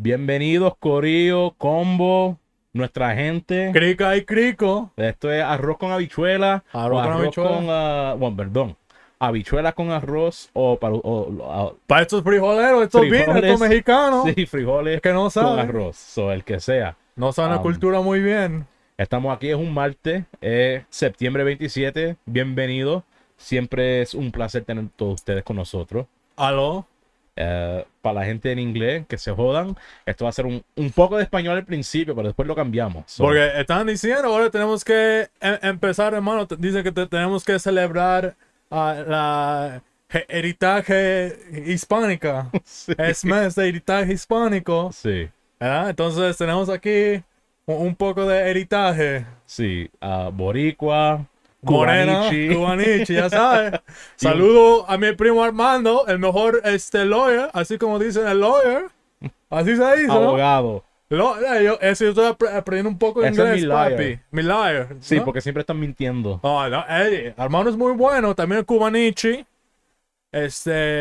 Bienvenidos, Corillo, Combo, nuestra gente. Crica y crico. Esto es arroz con habichuela. Arroz con habichuela. Bueno, perdón. Habichuela con arroz Para estos frijoleros, estos vinos, estos mexicanos. Sí, frijoles que no con saben. arroz. O el que sea. No saben la cultura muy bien. Estamos aquí, es un martes, septiembre 27. Bienvenidos. Siempre es un placer tener todos ustedes con nosotros. ¿Aló? Para la gente en inglés, que se jodan, esto va a ser un poco de español al principio, pero después lo cambiamos. Porque están diciendo, ahora tenemos que empezar, hermano. Dicen que tenemos que celebrar la heritaje hispánica. Sí. Es mes de heritaje hispánico. Sí. ¿Verdad? Entonces tenemos aquí un poco de heritaje. Sí, boricua, Morena, cubanichi. cubanichi, ya sabes. Saludo a mi primo Armando, el mejor lawyer, así como dicen el lawyer. Así se dice, ¿no? Abogado. Yo estoy aprendiendo un poco de Ese es inglés, mi liar. papi. Mi liar. Sí, ¿no? porque siempre están mintiendo. No, Armando es muy bueno, también el cubanichi.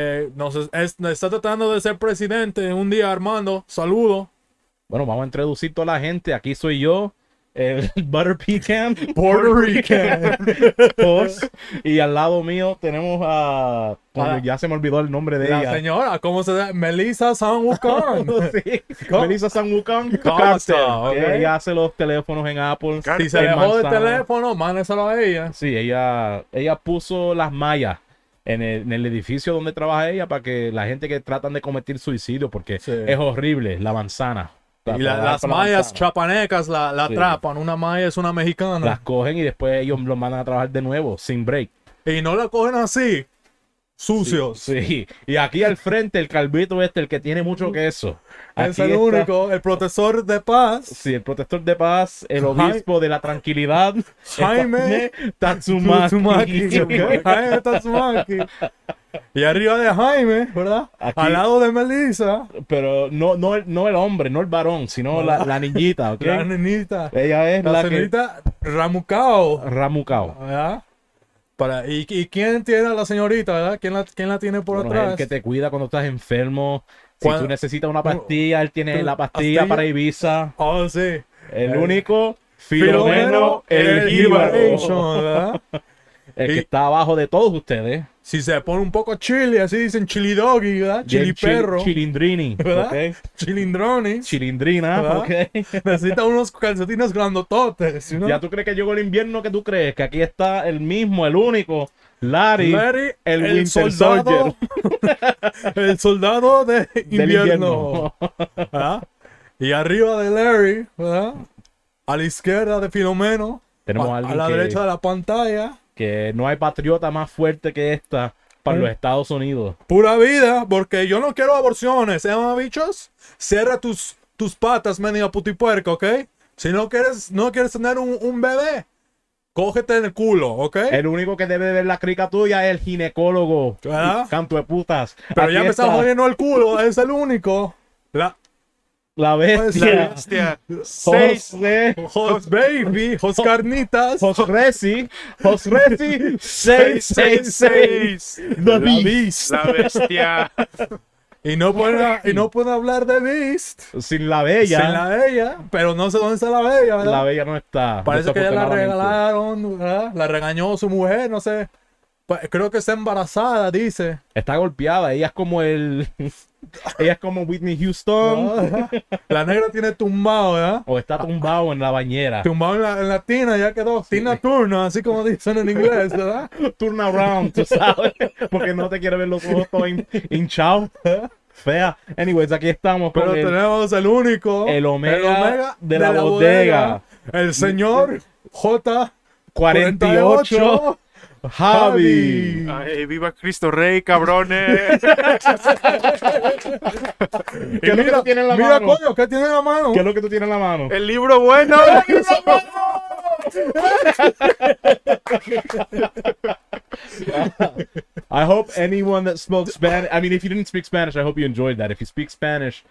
Está tratando de ser presidente un día, Armando. Saludo. Bueno, vamos a introducir toda la gente. Aquí soy yo, el Butter Pecan. Puerto Rican. Host. Y al lado mío tenemos a... ya se me olvidó el nombre de La ella. señora, ¿cómo se llama? Melissa Sanwukan. Sí. Melissa Sanwukan. Costa, okay. Ella hace los teléfonos en Apple. Si se le jode el teléfono, mándeselo a ella. Sí, ella puso las mallas en el edificio donde trabaja ella para que la gente que tratan de cometer suicidio, porque Sí. es horrible, la manzana. Y las mallas chapanecas la Sí. atrapan. Una malla es una mexicana. Las cogen y después ellos los mandan a trabajar de nuevo, sin break. Y no la cogen así. Sucios. Sí. Y aquí al frente, el calvito el que tiene mucho queso. Es Aquí el está- único, el protector de paz. Sí, el protector de paz, el obispo de la tranquilidad, Jaime Tatsumaki. ok, Jaime Tatsumaki. Y arriba de Jaime, ¿verdad? Aquí- Al lado de Melissa. Pero no el hombre, no el varón, sino la niñita, ¿ok? La nenita. Ella es La la que... señorita Ramucao. Ramucao. ¿Verdad? ¿Y quién tiene a la señorita, verdad? ¿Quién la tiene por Bueno, atrás? el que te cuida cuando estás enfermo. Si Cuando- tú necesitas una pastilla, él tiene la pastilla ¿Pastilla? para Ibiza. Oh, sí. El único, Filomeno, el jíbaro. ¿verdad? El que está abajo de todos ustedes. Si se pone un poco chili, así dicen chili doggy, ¿verdad? Y Chili el perro, Chilindrini. ¿verdad? ¿Ok? Chilindronis. Chilindrina, ¿Verdad? ok. Necesita unos calcetines grandototes, ¿no? ¿Ya tú crees que llegó el invierno que tú crees? Que aquí está el mismo, el único, Larry, el Winter soldado, Soldier el soldado de del invierno. ¿Verdad? Y arriba de Larry, ¿verdad? A la izquierda de Filomeno. Tenemos a A alguien la que- derecha de la pantalla. que no hay patriota más fuerte que esta para los Estados Unidos. Pura vida, porque yo no quiero aborciones, ¿eh, bichos? Cierra tus patas, medio putipuerco, ¿ok? Si no quieres tener un bebé, cógete en el culo, ¿ok? El único que debe ver la crica tuya es el ginecólogo. ¿Verdad? Canto de putas. Pero Aquí ya me está está jodiendo el culo, es el único. la bestia. Hostia. José. Hot baby, hot carnitas. Josresi. 666. The La Beast. Beast. La bestia. Y no pueden hablar de Beast Sin la bella. sin la bella, pero no sé dónde está la bella, ¿verdad? La bella no está. Parece que ya la desafortunadamente. regalaron, ¿verdad? La regañó su mujer, no sé. Creo que está embarazada, dice. Está golpeada. Ella es como el... ella es como Whitney Houston. ¿No? La negra tiene tumbado, ¿verdad? O está tumbado en la bañera. Tumbado en la tina, ya quedó. Tina Turner, así como dicen en inglés, ¿verdad? Turn around, tú sabes. Porque no te quiere ver los ojos todos hinchados. Fea. Anyways, aquí estamos con Pero el tenemos el único. Omega de la bodega. El señor J. 48 Javi. Ay, viva Cristo Rey, cabrones. ¿Qué es lo que tú tienes en la Mira, mano? coño, ¿qué tiene en la mano? ¿Qué es lo que tú tienes en la mano? El libro bueno. I hope anyone that spoke Spanish, I mean, if you didn't speak Spanish, I hope you enjoyed that. If you speak Spanish,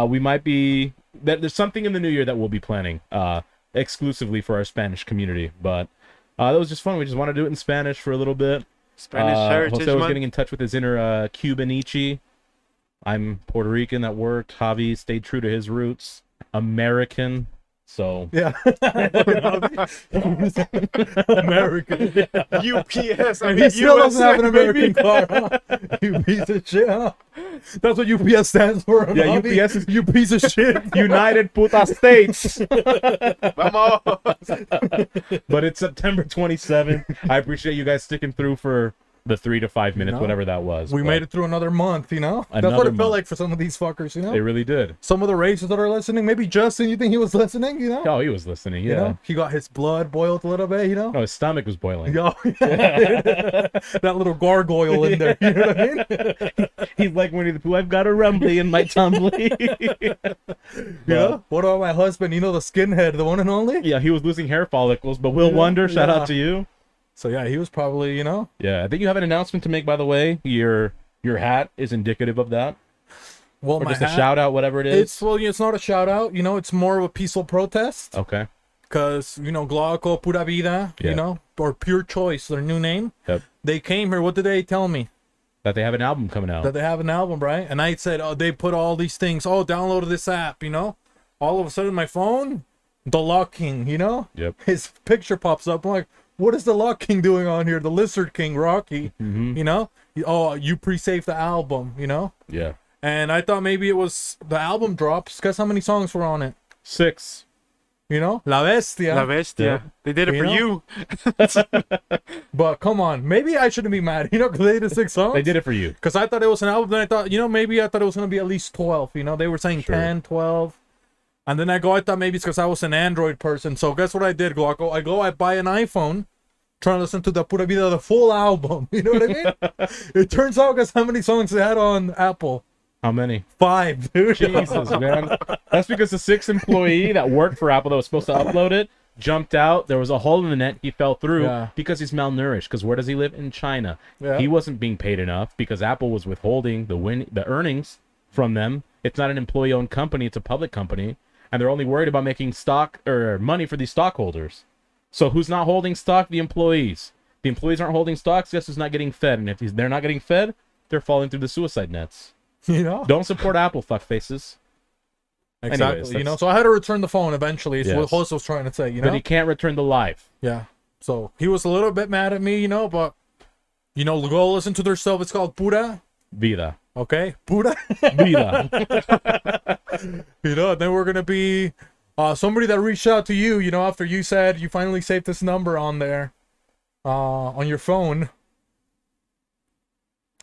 we might be, there's something in the new year that we'll be planning exclusively for our Spanish community. But that was just fun. We just want to do it in Spanish for a little bit. Spanish Heritage Jose was Month. getting in touch with his inner Cubanichi. I'm Puerto Rican that worked. Javi stayed true to his roots. American. So Yeah. American. UPS. And he still doesn't have an American baby. car, huh? You piece of shit, huh? That's what UPS stands for. Yeah, Bobby. UPS is You piece of shit. United Puta States. Vamos. But it's September 27th. I appreciate you guys sticking through for the 3 to 5 minutes, No. whatever that was. We But made it through another month, you know? That's what Another it felt month. like for some of these fuckers, you know? They really did. Some of the races that are listening, maybe Justin, you think he was listening, you know? Oh, he was listening. You Yeah. know? He got his blood boiled a little bit, you know? No, his stomach was boiling. Yo, that little gargoyle in there, you know what I mean? He's like Winnie the Pooh. I've got a rumbly in my tumbly. Yeah. What about my husband? You know, the skinhead, the one and only? Yeah, he was losing hair follicles, but Will Wonder, shout yeah. out to you. So yeah, he was probably, you know? Yeah, I think you have an announcement to make, by the way. Your hat is indicative of that. Well, Or my just a hat, shout out, whatever it is. it's, well, it's not a shout out, you know, it's more of a peaceful protest. Okay. Because, you know, Glauco Pura Vida, Yeah. you know, or Pure Choice, their new name. Yep. They came here, what did they tell me? That they have an album coming out. That they have an album, right? And I said, oh, they put all these things, oh, download this app, you know? All of a sudden, my phone, the Lock King, you know? Yep. His picture pops up. I'm like, what is the Lock King doing on here? The Lizard King, Rocky, you know? Oh, you pre-saved the album, you know? Yeah. And I thought maybe it was the album drops. Guess how many songs were on it? 6. You know? La Bestia. La Bestia. Yeah. They did it You for know? you. But come on, maybe I shouldn't be mad, you know, because they did 6 songs. They did it for you. Because I thought it was an album, then I thought, you know, maybe I thought it was going to be at least 12, you know? They were saying Sure. 10, 12. And then I thought maybe it's because I was an Android person. So guess what I did, Glauco? I buy an iPhone, trying to listen to the Pura Vida, the full album. You know what I mean? It turns out, guess how many songs they had on Apple? How many? 5, dude. Jesus, man. That's because the 6th employee that worked for Apple that was supposed to upload it jumped out. There was a hole in the net. He fell through Yeah. because he's malnourished. Because where does he live? In China. Yeah. He wasn't being paid enough because Apple was withholding the earnings from them. It's not an employee-owned company. It's a public company. And they're only worried about making stock or money for these stockholders. So who's not holding stock? The employees. The employees aren't holding stocks. Guess who's not getting fed? And if they're not getting fed, they're falling through the suicide nets. You know? Don't support Apple, fuckfaces. Exactly. Anyways, you know, that's- so I had to return the phone eventually. Is what Yes. Jose was trying to say, you But know? he can't return the life. Yeah. So he was a little bit mad at me, you know, but, you know, go listen to their stuff. It's called Pura. Vida. Okay? Pura. Vida. You know, and then we're going to be somebody that reached out to you, you know, after you said you finally saved this number on there, on your phone.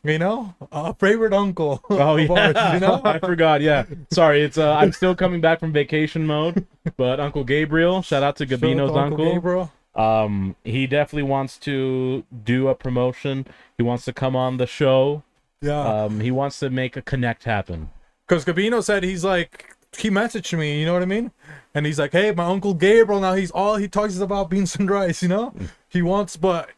You know, favorite uncle. Oh, of yeah. ours, you know? I forgot. Yeah. Sorry. It's I'm still coming back from vacation mode. But Uncle Gabriel, shout out to Gabino's Shout out to uncle. Gabriel. He definitely wants to do a promotion. He wants to come on the show. Yeah. He wants to make a connect happen. Because Gabino said he messaged me, you know what I mean? And he's like, hey, my Uncle Gabriel, now he talks is about beans and rice, you know? He wants, but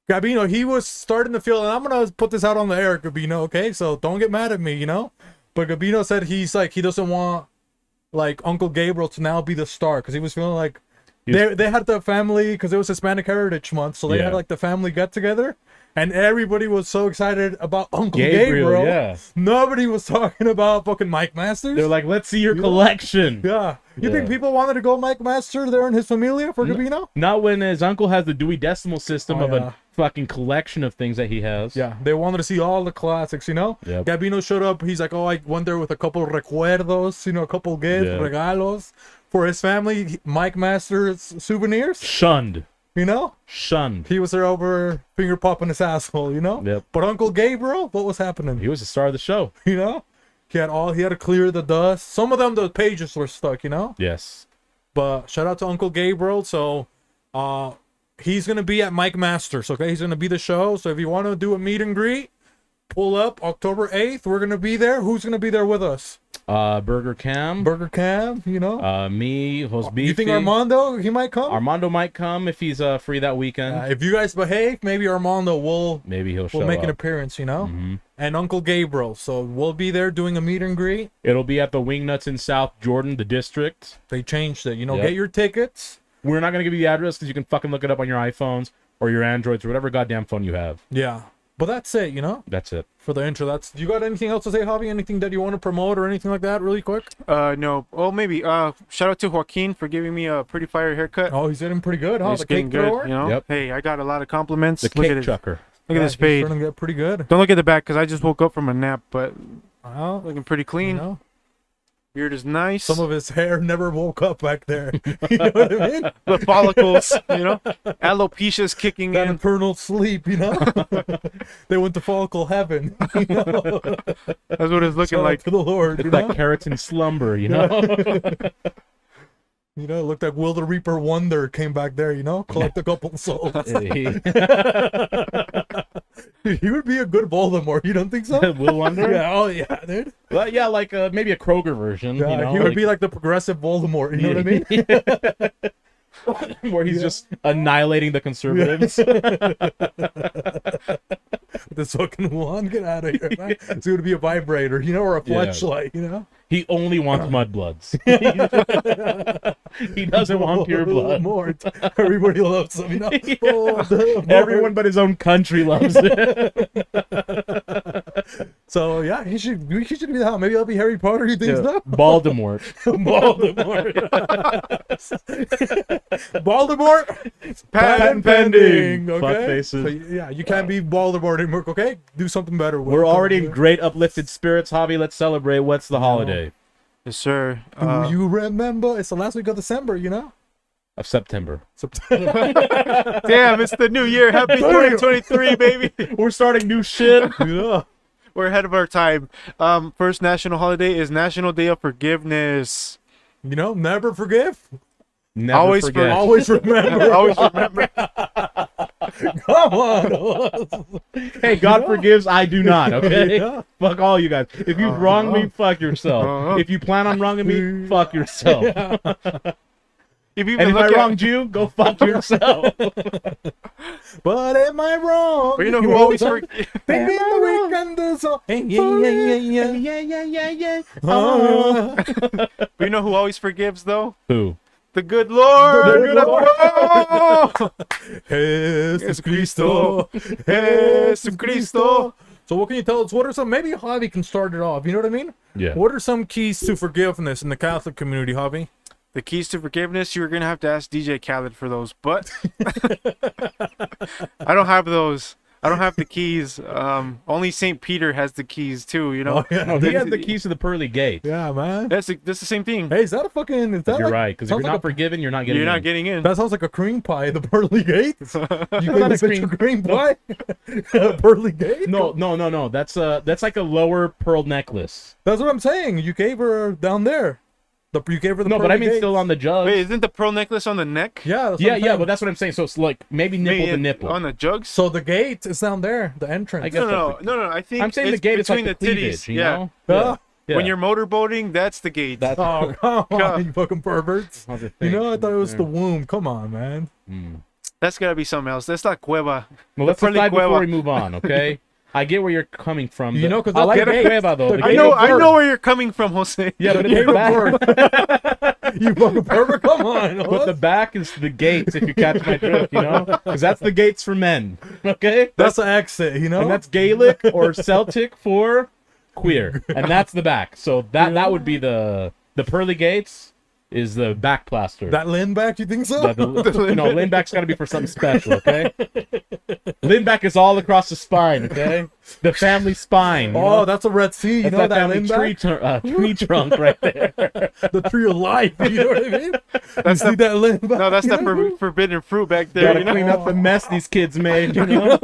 Gabino, he was starting to feel, and I'm going to put this out on the air, Gabino, okay? So don't get mad at me, you know? But Gabino said he doesn't want, like, Uncle Gabriel to now be the star, because he was feeling like, they had the family, because it was Hispanic Heritage Month, so they had, like, the family get-together. And everybody was so excited about Uncle Gabriel. Yeah. Nobody was talking about fucking Mike Masters. They're like, let's see your collection. Yeah. You think Yeah. people wanted to go Mike Master there in his familia for Gabino? Not when his uncle has the Dewey Decimal System Oh, of yeah. a fucking collection of things that he has. Yeah. They wanted to see all the classics, you know? Yep. Gabino showed up. He's like, oh, I went there with a couple recuerdos, you know, a couple gifts, Yeah. regalos for his family. Mike Masters souvenirs, Shunned. you know? Shunned. He was there over finger popping his asshole, you know? Yep. But Uncle Gabriel, what was happening? He was the star of the show. You know? He had to clear the dust. Some of them, the pages were stuck, you know? Yes. But shout out to Uncle Gabriel. So he's going to be at Mike Masters, okay? He's going to be the show. So if you want to do a meet and greet, pull up October 8th. We're going to be there. Who's going to be there with us? Burger Cam. Burger Cam, you know? Me, Hosbeefy. You think Armando, he might come? Armando might come if he's free that weekend. If you guys behave, maybe Armando will Maybe he'll show make up. an appearance, you know? Mhm. And Uncle Gabriel. So we'll be there doing a meet and greet. It'll be at the Wingnuts in South Jordan, the district. They changed it. You know, Yep. get your tickets. We're not going to give you the address because you can fucking look it up on your iPhones or your Androids or whatever goddamn phone you have. Yeah. But that's it, you know? That's it. For the intro. You got anything else to say, Javi? Anything that you want to promote or anything like that really quick? No. Well, maybe. Shout out to Joaquin for giving me a pretty fire haircut. Oh, he's getting pretty good, huh? He's The getting cake good, thrower? you know? Yep. Hey, I got a lot of compliments. The Look cake at it. chucker. Look at this fade. He's starting to get pretty good. Don't look at the back because I just woke up from a nap, but Well, looking pretty clean. you know, Beard is nice. some of his hair never woke up back there. You know what I mean? the follicles, you know, alopecia's kicking That in. eternal sleep, you know? They went to follicle heaven, you know? That's what it's looking Shout out like. to the Lord, It's you that know? keratin slumber, you know? You know, it looked like Will the Reaper Wonder came back there, you know? Collect a couple souls. He would be a good Voldemort, you don't think so? Will Wonder? Yeah, oh yeah, dude. Well, yeah, like maybe a Kroger version. Yeah, you know, he would be like the progressive Voldemort, you know what I mean? where he's just annihilating the conservatives. This fucking wand, get out of here, man. It's going to be a vibrator, you know, or a Yeah. flashlight, you know? He only wants mudbloods. He doesn't want pure blood. Voldemort. Everybody loves him, you know? Voldemort. Everyone but his own country loves it. So, yeah, he should be that. Maybe I'll be Harry Potter, you think so? Voldemort. Voldemort. Voldemort. Patent pending. Fuck Okay. faces. So, yeah, you can't be Voldemort anymore. Okay, do something better. Will. We're Come already on, in great uplifted spirits, Javi. Let's celebrate. What's the holiday? Yes, sir. Do you remember? It's the last week of December, you know. Of September. Damn, it's the new year. Happy 2023, baby. We're starting new shit. Yeah. We're ahead of our time. First national holiday is National Day of Forgiveness. You know, never forgive. Never Always forget. Always remember. Always remember. Come on. Hey, God forgives, I do not, okay? Yeah. Fuck all you guys. If you wrong me, fuck yourself. Uh-huh. If you plan on wronging me, fuck yourself. If you And even if I look at, wronged you, go fuck yourself. But am I wrong? but you know who always forgives? Baby, we can do so. Hey, yeah. But you know who always forgives though? Who? The good Lord. The good Lord. Oh! Jesus Cristo. Jesus Cristo. So what can you tell us? What are some, maybe Javi can start it off, you know what I mean? Yeah. What are some keys to forgiveness in the Catholic community, Javi? The keys to forgiveness, you're gonna have to ask DJ Khaled for those, but I don't have those. I don't have the keys. Only St. Peter has the keys too, you know? Oh, yeah. No, he has the keys to the pearly gate. Yeah, man. That's the same thing. Hey, is that a fucking, is that You're like, right, because if sounds you're like not forgiven, you're not getting You're not in. getting in. that sounds like a cream pie, the pearly gate. You not gave a me such a cream pie? Pearly gate? No. That's like a lower pearl necklace. That's what I'm saying. You gave her down there. You gave her the No, but pearly I mean gate. still on the jug. Wait, isn't the pearl necklace on the neck? Yeah, that's what Yeah, I'm yeah, saying. but that's what I'm saying. So it's like maybe nipple Maybe to nipple. on the jugs? So the gate is down there, the entrance. I guess No. I think I'm saying it's the gate is like between the the cleavage, titties. you Yeah. know? Huh? Yeah. When you're motorboating, that's the gate. That's Oh, come God. on, you fucking perverts. how's it You think? know, I thought it was Yeah. the womb. Come on, man. That's gotta be something else. That's not cueva. Well, let's pearly decide before cueva. we move on, okay? I get where you're coming from. You but know, 'cause I like the the gate- cueva, though. the The gate gate of of I birth. know where you're coming from, Jose. Yeah, but Gate the of back, You fucking pervert. Come on. but the back is the gates, if you catch my drift, you know? Because that's the gates for men, okay? That's the exit, you know? And that's Gaelic or Celtic for queer. And that's the back. So that would be the pearly gates is the back plaster. that Lindback, you think so? No, Lindback's got to be for something special, okay? Lindback is all across the spine, okay? The family spine. you know? Oh, that's a Red Sea, you That's know that that family Lindback? tree trunk right there. The tree of life, you know what I mean? That's See the, that Lindback? no, that's you the know? forbidden fruit back there. Gotta You know? clean up the mess these kids made, you know?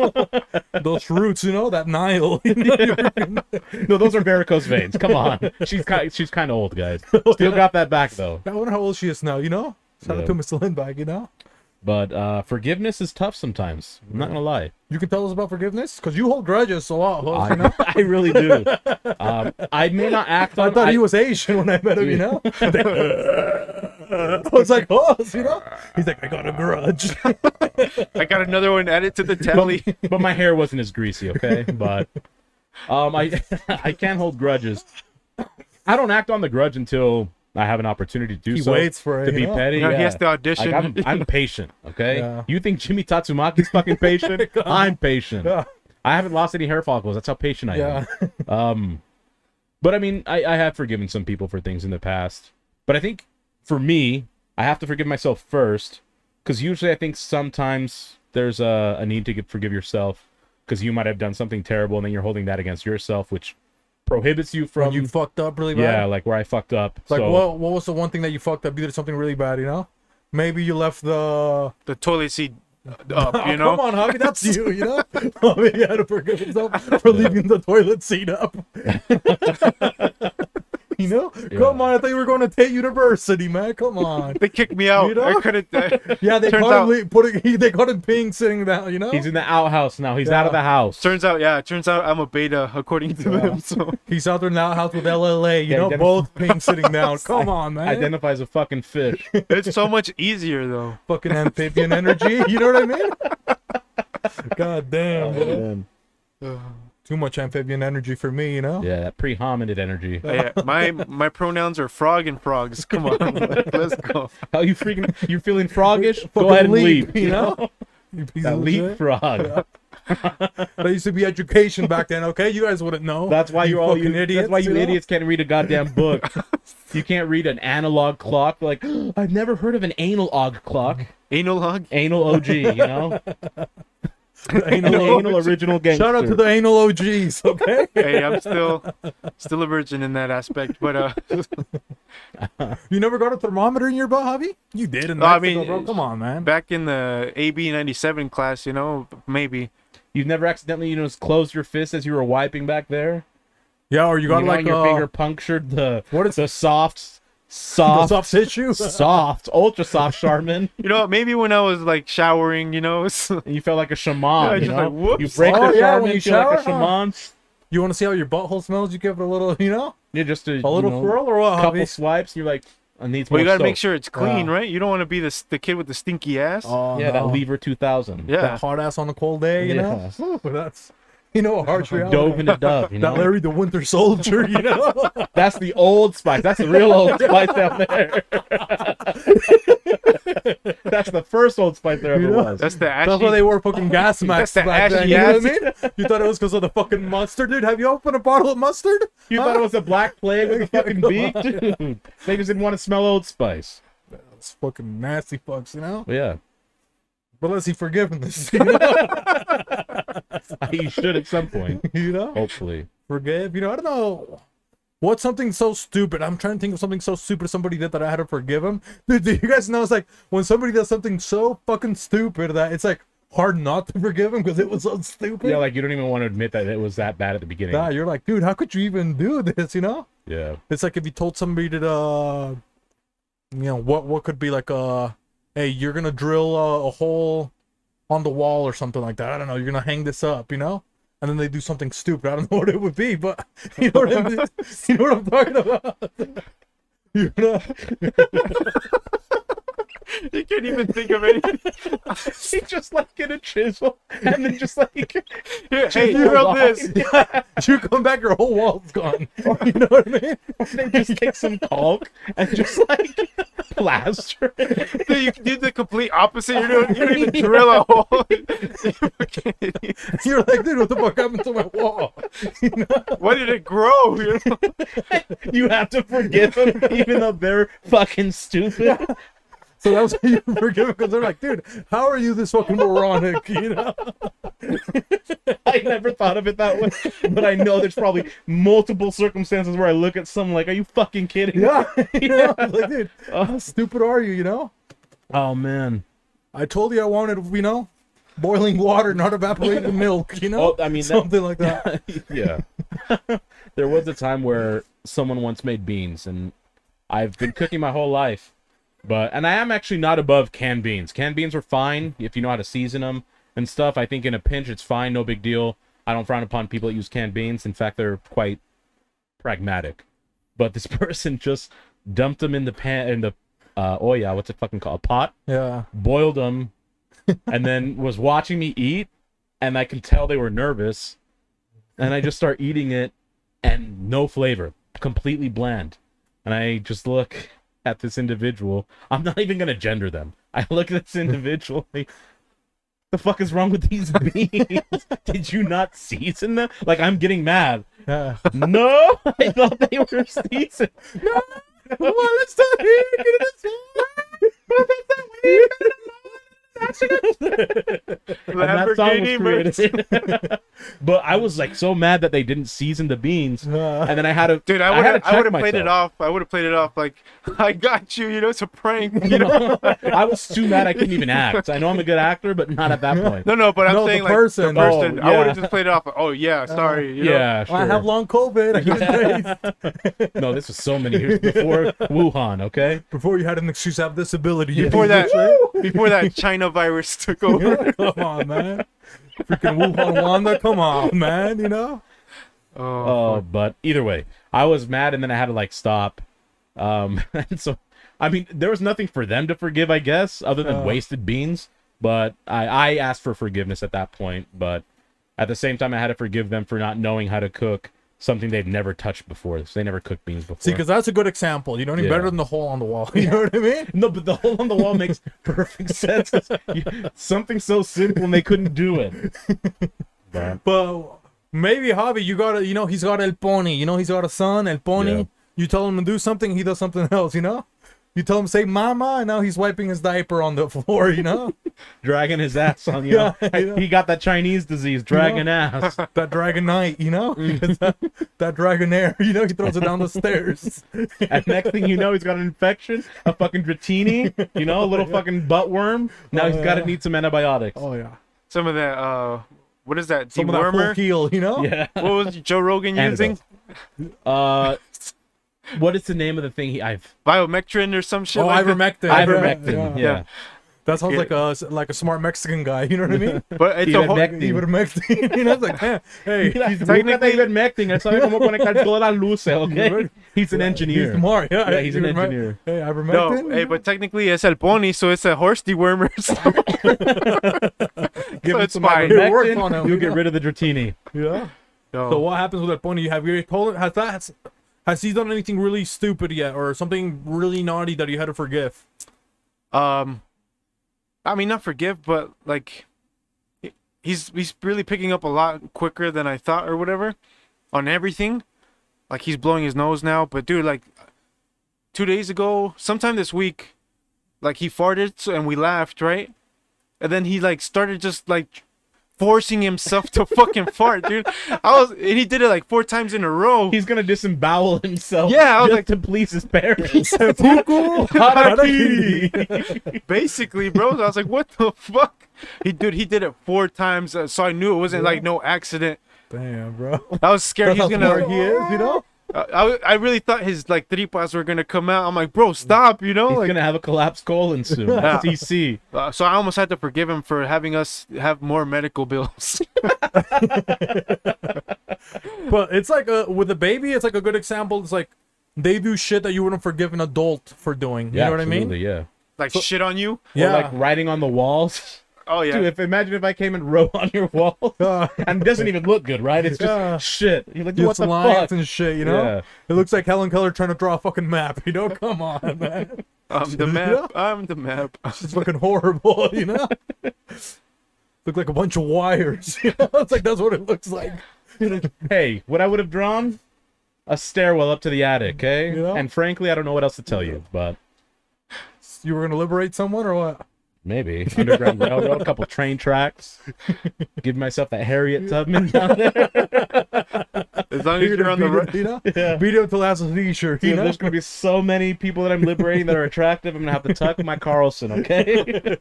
Those roots, you know, that Nile. You know? No, those are varicose veins. Come on. She's kind of old, guys. Still got that back, though. I wonder how old she is now, you know? Shout out Yeah. to Mr. Lindback, you know? But forgiveness is tough sometimes. I'm not going to lie. You can tell us about forgiveness? Because you hold grudges a lot, Hoss, you know? I really do. I may not act I on thought he was Asian when I met him, you know? I was like, Hoss, you know? He's like, I got a grudge. I got another one added to the tally. But my hair wasn't as greasy, okay? But I can't hold grudges. I don't act on the grudge until I have an opportunity to do He so. waits for it, to you be know? petty. You know, he yeah. has to audition. Like, I'm patient, okay? Yeah. You think Jimmy Tatsumaki's fucking patient? I'm patient. Yeah. I haven't lost any hair follicles. That's how patient I am. Yeah. But I mean, I have forgiven some people for things in the past. But I think for me, I have to forgive myself first, because usually I think sometimes there's a need to forgive yourself, because you might have done something terrible and then you're holding that against yourself, which prohibits you from... When you fucked up really bad? Yeah, like where I fucked up. Like, so... what was the one thing that you fucked up? You did something really bad, you know? Maybe you left the toilet seat up, you know? Come on, Javi, that's you know? Javi had to forgive himself for leaving the toilet seat up. You know? Yeah. Come on, I thought you were going to Tate University, man. Come on. They kicked me out. You know? I couldn't. Yeah, they caught him peeing sitting down, you know? He's in the outhouse now. He's out of the house. Turns out I'm a beta, according to him. So he's out there in the outhouse with LLA, you know? Both peeing sitting down. Come on, man. Identifies a fucking fish. It's so much easier, though. Fucking amphibian energy. You know what I mean? God damn, man. Too much amphibian energy for me, you know? Yeah, that pre-hominid energy. Yeah, my pronouns are frog and frogs. Come on, let's go. How you feeling froggish? Go ahead and leap, you know? That leapfrog. That used to be education back then, okay? You guys wouldn't know. That's why you idiots. That's why you idiots can't read a goddamn book. You can't read an analog clock. Like, I've never heard of an analog clock. Analog? Anal OG, you know? Anal original gangster. Shout out to the anal OGs, okay? Hey, I'm still a virgin in that aspect, but you never got a thermometer in your butt, Javi? You did in Mexico, bro. Come on, man. Back in the AB 97 class, you know, maybe. You've never accidentally, closed your fist as you were wiping back there? Yeah, or you got like your finger punctured the soft tissue, ultra soft Charmin. You know, maybe when I was like showering, you know, you felt like a shaman. Yeah, like, you break the Charmin, you feel like a shaman. You want to see how your butthole smells? You give it a little, yeah, just a little swirl or what? Couple swipes. You're like, I need more. Well, you gotta soap. make sure it's clean, right? You don't want to be the kid with the stinky ass. Oh, yeah, that Lever 2000. Yeah, that hard ass on a cold day. You know, that's. A harsh reality. Dove in a dove, That Larry the Winter Soldier, you know? That's the Old Spice. That's the real Old Spice down there. That's the first Old Spice there ever was. That's the ashy... That's why they wore fucking gas masks back then. You know what I mean? You thought it was because of the fucking mustard, dude? Have you opened a bottle of mustard? You thought it was a black plague with a fucking beak? Dude, they just didn't want to smell Old Spice. That's fucking nasty fucks, you know? Yeah. But let's see forgiveness. You should at some point. You know? Hopefully. Forgive. I don't know. What's something so stupid? I'm trying to think of something so stupid somebody did that I had to forgive him. Dude, do you guys know it's like when somebody does something so fucking stupid that it's like hard not to forgive him because it was so stupid? Yeah, like you don't even want to admit that it was that bad at the beginning. Nah, you're like, dude, how could you even do this, you know? Yeah. It's like if you told somebody to, what could be like hey, you're gonna drill a hole on the wall or something like that. I don't know. You're gonna hang this up, you know? And then they do something stupid. I don't know what it would be, but you know what I mean? You know what I'm talking about? You know? You can't even think of anything. He just like get a chisel and then just like hey, drill this. Yeah. You come back, your whole wall's gone. You know what I mean? They just take some caulk and just like plaster it. You do the complete opposite. You don't even drill a hole. You're like, dude, what the fuck happened to my wall? You know? Why did it grow? You know? You have to forgive them even though they're fucking stupid. So that was how you forgive them because they're like, dude, how are you this fucking moronic? You know? I never thought of it that way, but I know there's probably multiple circumstances where I look at someone like, are you fucking kidding? Yeah. Like, dude, how stupid are you, you know? Oh, man. I told you I wanted, boiling water, not evaporated milk, you know? Oh, I mean, something like that. Yeah. There was a time where someone once made beans, and I've been cooking my whole life. And I am actually not above canned beans. Canned beans are fine if you know how to season them and stuff. I think in a pinch, it's fine. No big deal. I don't frown upon people that use canned beans. In fact, they're quite pragmatic. But this person just dumped them in the pan, what's it fucking called? A pot? Yeah. Boiled them, and then was watching me eat, and I can tell they were nervous. And I just start eating it, and no flavor. Completely bland. And I just look at this individual. I'm not even gonna gender them. I look at this individual. The fuck is wrong with these beans? Did you not season them? Like, I'm getting mad. No, I thought they were seasoned. No, well, let's not here. Get it. And that song was created. But I was like so mad that they didn't season the beans, and then I had to. Dude, I would have played it off. I would have played it off like, I got you. You know, it's a prank. You know, I was too mad I couldn't even act. I know I'm a good actor, but not at that point. No, but I'm saying the like person. the person. Oh, I would yeah. have just played it off. Oh yeah, sorry. You know? Yeah, sure. I have long COVID. I can't No, this was so many years before Wuhan. Okay. Before you had an excuse to have disability. Before that China virus took over. Come on, man. Freaking Wuhan Wanda. Come on, man. You know. Oh, but either way, I was mad, and then I had to like stop. And so, I mean, there was nothing for them to forgive, I guess, other than wasted beans. But I asked for forgiveness at that point. But at the same time, I had to forgive them for not knowing how to cook something they've never touched before. So they never cooked beans before. See, because that's a good example. You know, any better than the hole on the wall. You know what I mean? No, but the hole on the wall makes perfect sense. Something so simple and they couldn't do it. But maybe Javi, you gotta, you know, he's got El Pony. You know, he's got a son, El Pony. Yeah. You tell him to do something, he does something else. You know. You tell him say mama, and now he's wiping his diaper on the floor. You know. Dragging his ass on you. Yeah, you know? He got that Chinese disease, dragging ass. That Dragonite, you know, that Dragonair, you know, he throws it down the stairs. And next thing you know, he's got an infection, a fucking dratini, you know, a little fucking butt worm. Now he's got to need some antibiotics. Oh yeah. Some of that. What is that? Some of that full Dewormer. heal, you know. Yeah. What was Joe Rogan using? What is the name of the thing I've Biomectrin or some shit. Oh, like that? ivermectin. ivermectin? Yeah. That sounds like a smart Mexican guy. You know what I mean? But it's a whole. Ivermectin. You know, it's like, hey, He's technically ivermectin. Él sabe cómo conectar todas las luces, okay? He's an engineer. He's smart. Yeah, He's an engineer. Hey, No, ivermectin. hey, but technically it's El Pony, so it's a horse dewormer. Give him it's some fine. It works on ivermectin, him, you'll you get know? rid of the dratini. Yeah. No. So what happens with El Pony? Have you told him? Has he done anything really stupid yet, or something really naughty that you had to forgive? I mean, not forgive, but like, he's really picking up a lot quicker than I thought, or whatever, on everything. Like, he's blowing his nose now. But dude, like, 2 days ago, sometime this week, like, he farted, and we laughed, right? And then he like started just like forcing himself to fucking fart, dude. And he did it like 4 times in a row. He's gonna disembowel himself. Yeah, I was just like to please his parents. Basically, bro. I was like, what the fuck? He did it 4 times, so I knew it wasn't like no accident. Damn, bro. I was scared That's how he's gonna. smart he is, you know. I really thought his like tripas were gonna come out. I'm like, bro, stop, you know. He's Like, gonna have a collapsed colon soon. That's TC. so I almost had to forgive him for having us have more medical bills. But it's like with a baby, it's like a good example. It's like they do shit that you wouldn't forgive an adult for doing. You know what I mean? Yeah. Like shit on you. Or like writing on the walls. Oh yeah. Dude, imagine if I came and wrote on your wall, and it doesn't even look good, right? It's just shit. You're like, what the lines fuck? and shit, you know? Yeah. It looks like Helen Keller trying to draw a fucking map, you know? Come on, man. I'm the map. I'm the map. It's fucking horrible, you know? Look like a bunch of wires, you know? It's like, that's what it looks like. Hey, what I would have drawn? A stairwell up to the attic, okay? You know? And frankly, I don't know what else to tell you, but You were gonna liberate someone or what? maybe. Underground Railroad, a couple train tracks. Give myself that Harriet Tubman down there. As long as you're on the right. You know? Yeah. Beat him till that's a t-shirt, Dude, you know? there's gonna be so many people that I'm liberating that are attractive. I'm gonna have to tuck my Carlson, okay?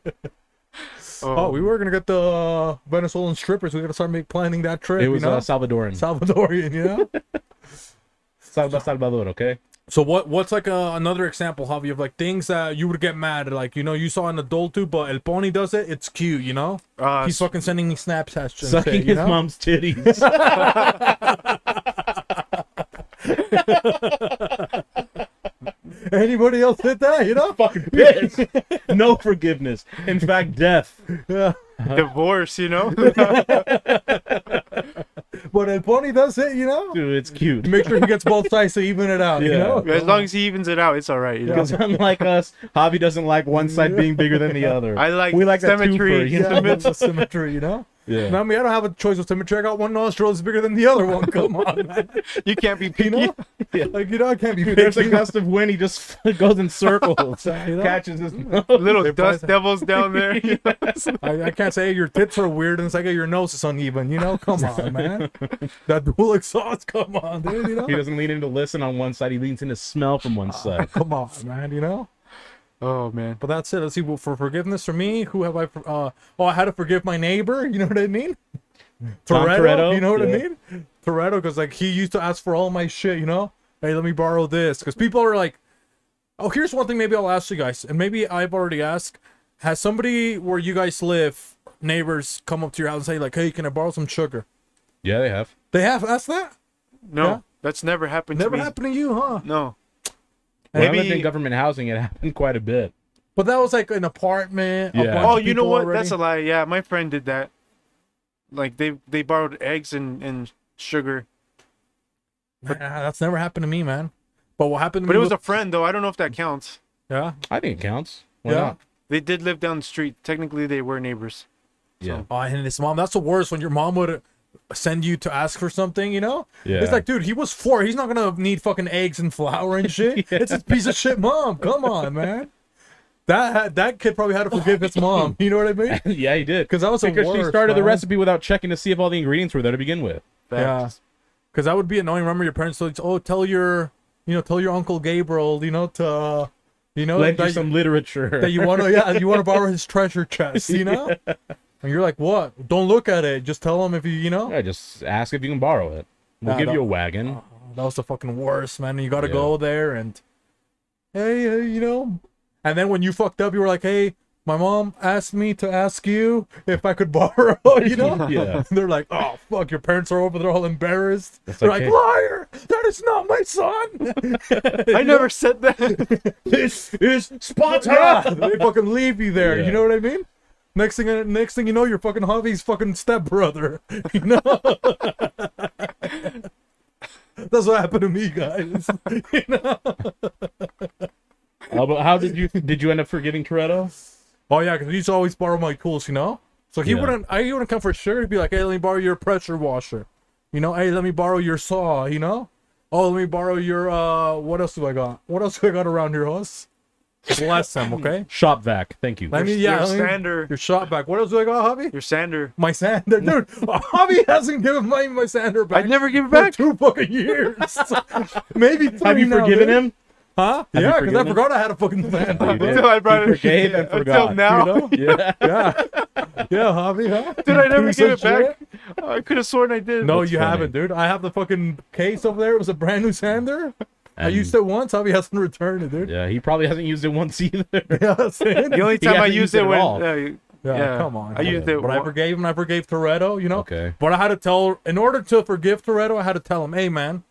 Oh, we were gonna get the Venezuelan strippers. We gotta start planning that trip. It was you know? Salvadoran. Salvadorian, you know. Salvador, okay? So what's like another example, Javi, of like things that you would get mad at? Like, you know, you saw an adult do, but El Pony does it. It's cute, you know. He's fucking sending me Snapchats, and Sucking shit, you his know? mom's titties. Anybody else did that, you know? Fucking pissed. No forgiveness. In fact, death. Yeah. Divorce, you know. But El Pony does it, you know? Dude, it's cute. Make sure he gets both sides to even it out, you Yeah. know? As long as he evens it out, it's all right. You know? Because unlike us, Javi doesn't like one side being bigger than the other. I like we like that symmetry. twofer, you know? Yeah, that's the symmetry, you know? Yeah. Now, I mean, I don't have a choice of symmetry. I got one nostril that's bigger than the other one. Come on, man. You can't be You picky. know? Yeah. Like, you know, I can't be Dude, there's a picky. gust of wind, he just goes in circles, You know? catches his nose. Little They dust probably- devils down there. You know? I can't say, hey, your tits are weird, and it's like, hey, your nose is uneven. You know? Come on, man. That dual exhaust, come on, dude, you know? He doesn't lean in to listen on one side, he leans in to smell from one side. Come on, man, you know? Oh man. But that's it. Let's see. Well, for forgiveness for me, who have I? I had to forgive my neighbor. You know what I mean? Tom Toretto? You know what I Yeah. mean? Toretto, because like he used to ask for all my shit. You know, hey, let me borrow this. Because people are like, oh, here's one thing. Maybe I'll ask you guys, and maybe I've already asked. Has somebody where you guys live, neighbors, come up to your house and say like, hey, can I borrow some sugar? Yeah, they have. They have asked that. No, Yeah. that's never happened Never to me. happened to you, huh? No. When I Maybe- lived in government housing, it happened quite a bit. But that was like an apartment. Yeah. A bunch Oh, of you know people what? already. That's a lie. Yeah, my friend did that. Like they borrowed eggs and sugar. Nah, that's never happened to me, man. But what happened to But me it was a friend though. I don't know if that counts. yeah. I think it counts. Why Yeah. not? They did live down the street. Technically, they were neighbors. Yeah. Oh, and his mom, that's the worst when your mom would send you to ask for something, you know? Yeah. It's like, dude, he was 4. He's not going to need fucking eggs and flour and shit. It's a piece of shit mom. Come on, man. That kid probably had to forgive his mom. You know what I mean? Yeah, he did. Because that was the Because she worst, started the man. recipe without checking to see if all the ingredients were there to begin with. Yeah. Because that would be annoying. Remember your parents told you, oh, tell your Uncle Gabriel, you know, to, you know, Lend you that, some literature. that you want to, you want to borrow his treasure chest, you know? And you're like, what? Don't look at it. Just tell him if you know? Yeah, just ask if you can borrow it. We'll Nah, give don't- you a wagon. That was the fucking worst, man. You got to Yeah. go there and, hey, you know. And then when you fucked up, you were like, hey, my mom asked me to ask you if I could borrow, you know? Yeah. And they're like, oh, fuck, your parents are over there all embarrassed. That's They're okay. like, liar! That is not my son! I never said that. This is Yeah, Sparta! they fucking leave you there. Yeah. You know what I mean? Next thing you know, you're fucking Javi's fucking stepbrother. You know? That's what happened to me, guys. You know? But how did you end up forgiving Toretto? Oh yeah, because he used to always borrow my tools, you know. So he Yeah. wouldn't come for sure. He'd be like, "Hey, let me borrow your pressure washer," you know. "Hey, let me borrow your saw," you know. "Oh, let me borrow your what else do I got? What else do I got around here, Huss?" Bless him, okay. Shop vac. Thank you. Let me, Your let me- sander. your shot back. What else do I got, Javi? Your sander. My sander, dude. Javi hasn't given my sander back. I'd never give it for back. 2 fucking years. Maybe 3 Have you now, forgiven dude. him? Huh? Have you Yeah, because I forgiven him? forgot I had a fucking sander. You did. Until I brought He it. forgave and Until forgot. now. You know? Yeah. Yeah, yeah, Javi, huh? Did I never Piece give of it back? shit. I could have sworn I did. No, That's you funny. haven't, dude. I have the fucking case over there. It was a brand new sander. I And- used it once. Javi hasn't returned it, dude. Yeah, he probably hasn't used it once either. Yeah, that's it. The only He time I hasn't used used it it at when. all. Yeah, Yeah, come on. I used it But I one- forgave him. I forgave Toretto, you know? Okay. But I had to tell, in order to forgive Toretto, I had to tell him, hey, man,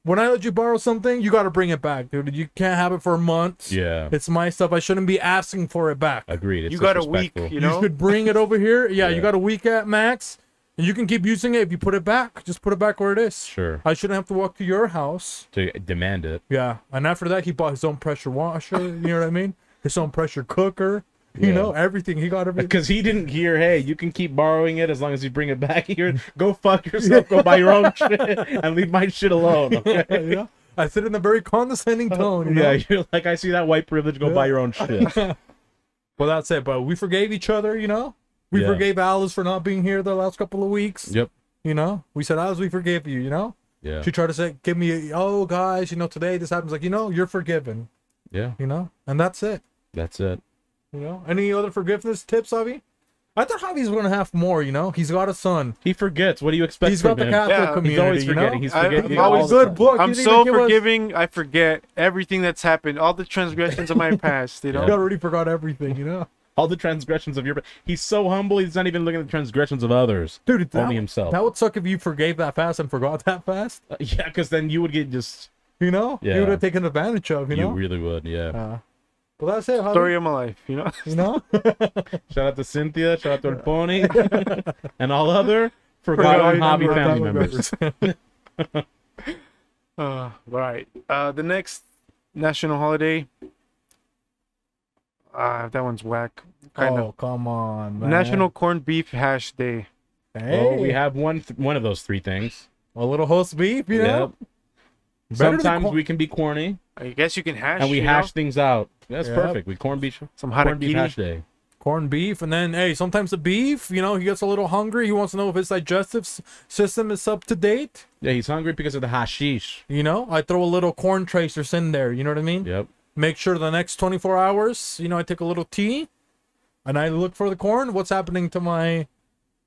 when I let you borrow something, you got to bring it back, dude. You can't have it for months. Yeah. It's my stuff. I shouldn't be asking for it back. Agreed. It's You got a week, disrespectful. you know. You should bring it over here. Yeah, Yeah. you got a week at max. And you can keep using it if you put it back. Just put it back where it is. Sure. I shouldn't have to walk to your house. To demand it. Yeah, and after that, he bought his own pressure washer. You know what I mean? His own pressure cooker. You Yeah. know, everything. He got everything. Because he didn't hear, hey, you can keep borrowing it as long as you bring it back here. Go fuck yourself. Go buy your own shit and leave my shit alone. Okay? You know? I said in a very condescending tone. You know? Yeah, you're like, I see that white privilege. Go buy your own shit. Well, that's it. But we forgave each other. You know, we Yeah. forgave Alice for not being here the last couple of weeks. Yep. You know, we said, Alice, we forgive you. You know, Yeah. she tried to say, give me, oh guys, you know, today this happens. Like, you know, you're forgiven. Yeah. You know, and that's it. That's it. You know, any other forgiveness tips, Javi? I thought Javi's gonna have more. You know, he's got a son. He forgets. What do you expect He's from got the him? Catholic Yeah, he's community. He's always you know? forgetting. He's I- forgetting. I'm all always the good time. book. I'm You didn't so even give us- forgiving. I forget everything that's happened, all the transgressions of my past. You know. I already forgot everything, you know? All the transgressions of your. He's so humble. He's not even looking at the transgressions of others. Dude, Only himself. That would suck if you forgave that fast and forgot that fast. Yeah, because then you would get just. You know? Yeah. You would have taken advantage of, you You know? really would. Yeah. Well, that's it, Javi. Story of my life. You know. You know? Shout out to Cynthia. Shout out to El Pony. And all other Forgotten hobby number of family members. Right. The next national holiday. That one's whack. Oh, come on, man. National Corned Beef Hash Day. Hey, Well, we have one of those three things. a little host beef, you know? Yep. Better than Sometimes corn- we can be corny I guess you can hash. and we you hash know? things out. That's Yep. perfect. We corned beef Some hash harakiri. day. corned beef, and then, hey, sometimes the beef, you know, he gets a little hungry. He wants to know if his digestive system is up to date. Yeah, he's hungry because of the hashish. You know, I throw a little corn tracers in there. You know what I mean? Yep. Make sure the next 24 hours, you know, I take a little tea and I look for the corn. What's happening to my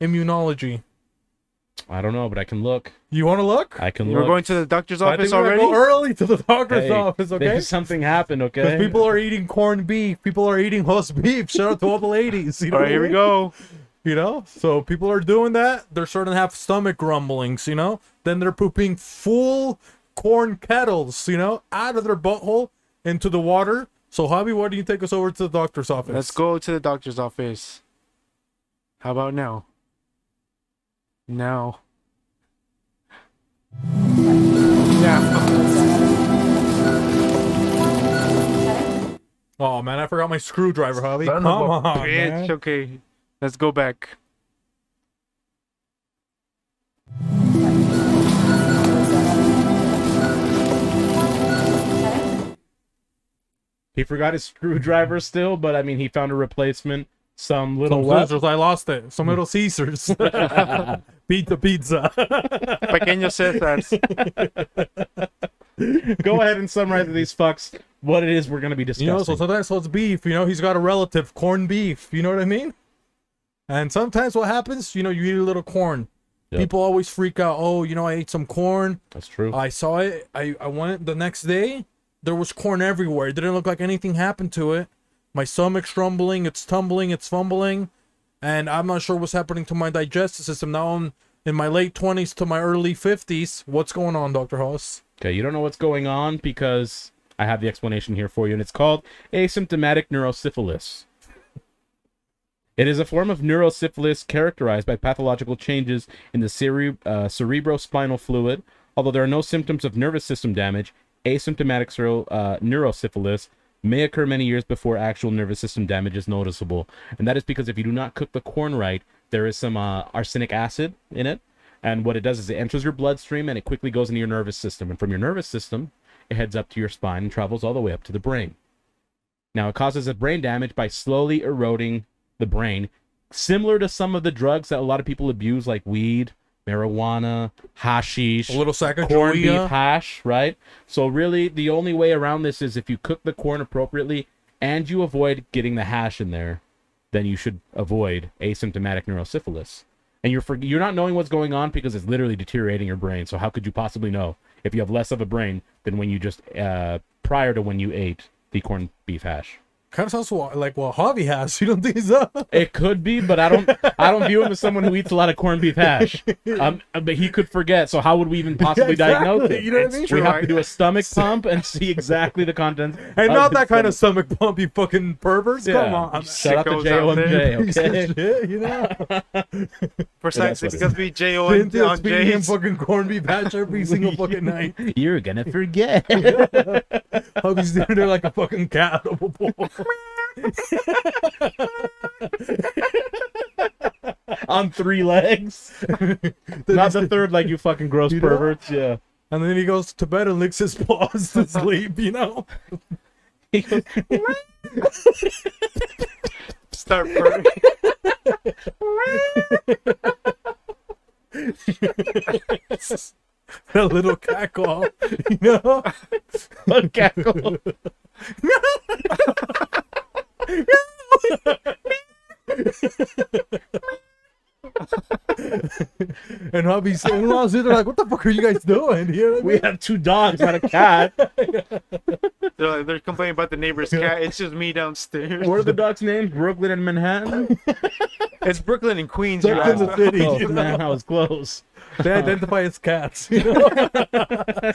immunology? I don't know, but I can look. You want to look? I can You're look. going to the doctor's I office think we're already? gonna go early to the doctor's Hey, office, okay? maybe something happened, okay? Because people are eating corned beef. People are eating host beef. Shout out to all the ladies. You know All right, here we go. You know? So people are doing that. They're starting to have stomach grumblings, you know? Then they're pooping full corn kettles, you know, out of their butthole into the water. So, Javi, why don't you take us over to the doctor's office? Let's go to the doctor's office. How about now? Now. Oh, man, I forgot my screwdriver, Javi. Son Come of a on, bitch. man. Okay, let's go back. He forgot his screwdriver still, but I mean, he found a replacement. Some little Some what? scissors, I lost it. Some little Caesars. Pizza. Pequeño César's. Go ahead and summarize to these fucks what it is we're going to be discussing. You know, so sometimes it's beef. You know, he's got a relative, corned beef. You know what I mean? And sometimes what happens, you know, you eat a little corn. Yep. People always freak out. Oh, you know, I ate some corn. That's true. I saw it. I went the next day. There was corn everywhere. It didn't look like anything happened to it. My stomach's rumbling. It's tumbling. It's fumbling. And I'm not sure what's happening to my digestive system. Now I'm in my late 20s to my early 50s. What's going on, Dr. Hoss? Okay, you don't know what's going on because I have the explanation here for you, and it's called asymptomatic neurosyphilis. It is a form of neurosyphilis characterized by pathological changes in the cerebrospinal fluid. Although there are no symptoms of nervous system damage, asymptomatic neurosyphilis may occur many years before actual nervous system damage is noticeable. And that is because if you do not cook the corn right, there is some arsenic acid in it. And what it does is it enters your bloodstream and it quickly goes into your nervous system. And from your nervous system, it heads up to your spine and travels all the way up to the brain. Now, it causes a brain damage by slowly eroding the brain, similar to some of the drugs that a lot of people abuse, like weed, marijuana, hashish, A little sack of corned beef Joya. hash, right? So really, the only way around this is if you cook the corn appropriately and you avoid getting the hash in there, then you should avoid asymptomatic neurosyphilis. And you're not knowing what's going on because it's literally deteriorating your brain. So how could you possibly know if you have less of a brain than when you just prior to when you ate the corned beef hash? Kind of sounds like what Javi has. You don't think so? It could be, but I don't view him as someone who eats a lot of corned beef hash. But he could forget. So how would we even possibly diagnose it? You know what I mean? We have to do a stomach pump and see exactly the contents. And of not his that kind of stomach. stomach pump, you fucking perverts. Yeah. Come on. Shout out to Sickos out JOMJ, okay? Shit, you know? Precisely what it because we J-O-N Cynthia's on feeding him J's. fucking corned beef hash every single fucking night. You're gonna forget. Javi's doing there like a fucking cat. On 3 legs. Not the third leg, you fucking gross You know? perverts. Yeah. And then he goes to bed and licks his paws to sleep, you know? He goes, Start purring. A little cackle, you know? a cackle. And Javi's in-laws, they're like, what the fuck are you guys doing? You know what I We mean? have 2 dogs, not a cat. They're complaining about the neighbor's cat. It's just me downstairs. What are the dogs' names? Brooklyn and Manhattan? It's Brooklyn and Queens. They're you in the asshole. city. Oh, you know? man, I was close. They identify as cats, you know?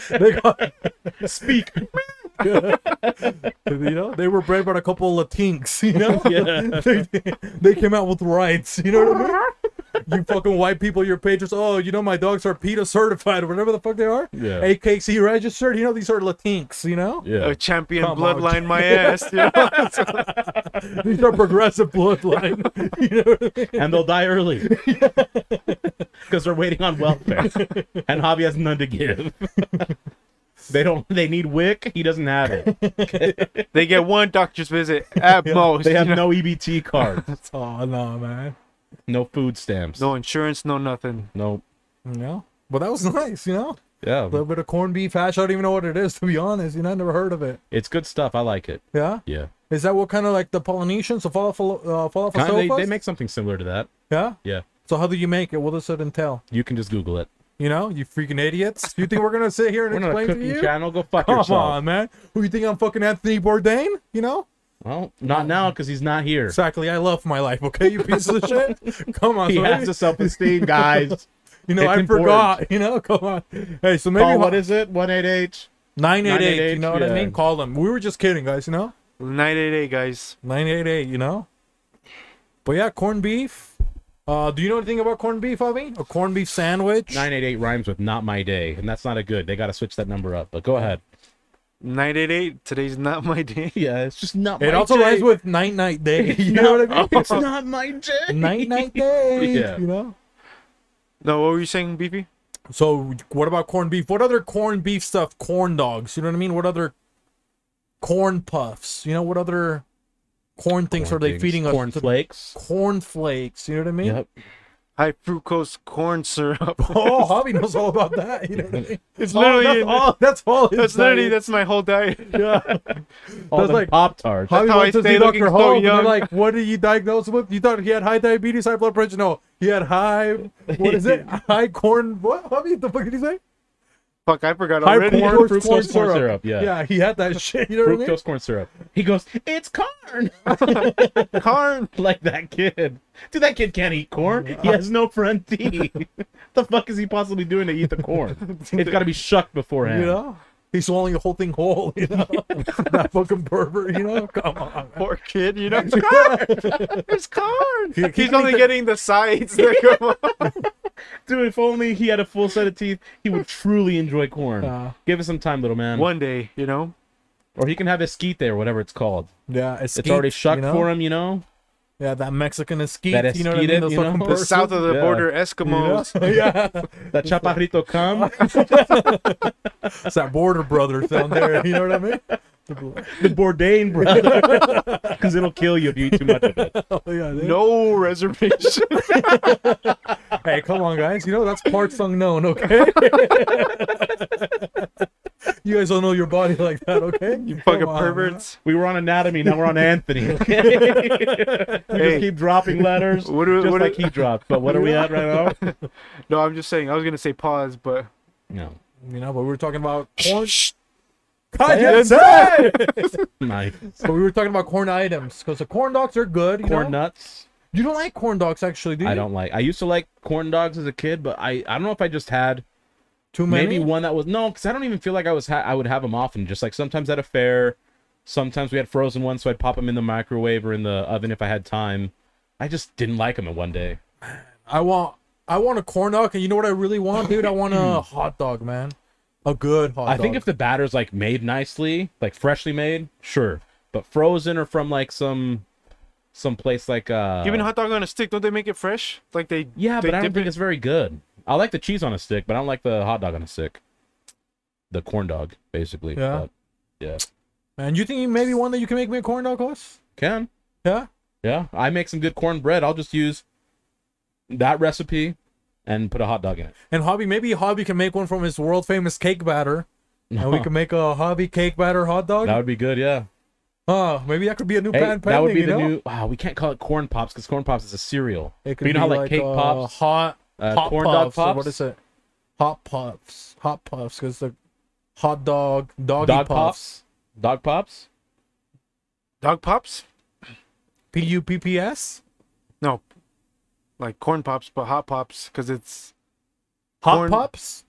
They got, Speak. you know? They were bred by a couple of Latinx, you know? Yeah. They came out with rights, you know what I mean? You fucking white people, your pages. Oh, you know my dogs are PETA certified or whatever the fuck they are. Yeah. AKC registered. You know these are Latinx. You know. Yeah. A champion Come on. bloodline, my ass. You know? These are progressive bloodline. You know what I mean? And they'll die early because they're waiting on welfare, and Javi has none to give. They need WIC. He doesn't have it. They get one doctor's visit at most. They have you know? no EBT cards, Oh no, man. no food stamps, No insurance, no nothing. no. You know. But that was nice. You know. Yeah, A little bit of corned beef hash. I don't even know what it is, to be honest. You know, I never heard of it. it's good stuff. I like it. Yeah. Yeah, Is that what kind of like the Polynesians, the falafel kind of, sofas? they make something similar to that. Yeah. Yeah, So how do you make it? What does it entail? you can just Google it. You know, you freaking idiots. You think we're gonna sit here and We're not a explain to cooking you? channel. Go fuck Come yourself. on, man. Who you think I'm fucking Anthony Bourdain? You know? Well, not now because he's not here. Exactly. I love my life. Okay, you piece of shit. Come on, He somebody. has a self-esteem, guys. You know, It's I important. forgot. You know, come on. Hey, so maybe Call, what is it? 188. 988. You know what I yeah. mean? Call them. We were just kidding, guys. You know, 988, guys. 988. You know. But yeah, corned beef. Do you know anything about corned beef, Avi? A corned beef sandwich? 988 rhymes with not my day, and that's not a good. They got to switch that number up. But go ahead. 988, today's not my day. Yeah, it's just not. It also rhymes with night day. You know what I mean? It's not my day. Night day. Yeah. You know. No, what were you saying, Beefy? So what about corned beef? What other corned beef stuff? Corn dogs. You know what I mean? What other corn puffs? You know what other corn things are they feeding us? Corn flakes. Corn flakes. You know what I mean? Yep. High fructose corn syrup. Oh, Javi knows all about that. You know what I mean? It's literally That's all. that's literally that's my whole diet. Yeah. All That's the like- Pop Tarts. Javi how I went to stay see looking Dr. so Hope, and they're young. like, what did you diagnose with? You thought he had high diabetes, high blood pressure? No, he had high. What is it? High corn. What? Javi, the fuck did he say? Fuck, I forgot High already. fructose Fructose corn syrup, yeah. Yeah, he had that shit. You know what I mean? Fructose corn syrup. He goes, it's corn. Corn. Like that kid. Dude, that kid can't eat corn. He has no front teeth. The fuck is he possibly doing to eat the corn? It's got to be shucked beforehand. You know? He's swallowing the whole thing whole, you know? That fucking pervert, you know? Come on, man. Poor kid, you know. It's corn. It's corn. He He's can only eat the- getting the sides. That come on. Dude, if only he had a full set of teeth, he would truly enjoy corn. Uh, Give it some time, little man. One day, you know. Or he can have esquite or whatever it's called. Yeah, It's already shucked for him, you know? Yeah, that Mexican esquite, That you know what I mean? esquite, Those you know? fucking The The persons. south of the Yeah. border Eskimos. Yeah. That chaparrito come. It's that border brothers down there, you know what I mean? The Bourdain, brother. Because it'll kill you if you eat too much of it. Oh, yeah, dude. No reservation. Hey, come on, guys. You know, that's parts unknown, okay? You guys don't know your body like that, okay? You fucking Come on, perverts. We were on anatomy, now we're on Anthony. Okay? We just keep dropping letters, just like he dropped. But what are we at right now? No, I'm just saying. I was gonna say pause, but No. man. You know, but we were talking about corn. God, Yes, Nice. But we were talking about corn items because the corn dogs are good. You Corn know? nuts. You don't like corn dogs, actually, do you? I don't like. I used to like corn dogs as a kid, but I don't know if I just had Too many? maybe one that was no, because I don't even feel like I would have them often. Just like sometimes at a fair, sometimes we had frozen ones, so I'd pop them in the microwave or in the oven if I had time. I just didn't like them in one day. I want a corn dog, and you know what I really want, dude? I want a hot dog, man. A good hot dog. I think if the batter's like made nicely, like freshly made, sure. But frozen or from like some place like even hot dog on a stick, don't they make it fresh? Like they yeah, they but I don't dip think it- it's very good. I like the cheese on a stick, but I don't like the hot dog on a stick. The corn dog, basically. Yeah. But, yeah. Man, you think maybe one that you can make me a corn dog, Wes? Can. Yeah? Yeah. I make some good cornbread. I'll just use that recipe and put a hot dog in it. And maybe Hobby can make one from his world famous cake batter. And we can make a Hobby cake batter hot dog. That would be good, yeah. Oh, maybe that could be a new Hey, patent. that would be you the know? new. Wow, we can't call it corn pops because corn pops is a cereal. It But you know how like cake pops, hot corn dog puffs, or pops. what is it? Hot puffs, because the hot dog, doggy Dog puffs. pops. Dog pops. dog pops? PUPPS. No, like corn pops, but hot pops because it's Hot Corn- pups.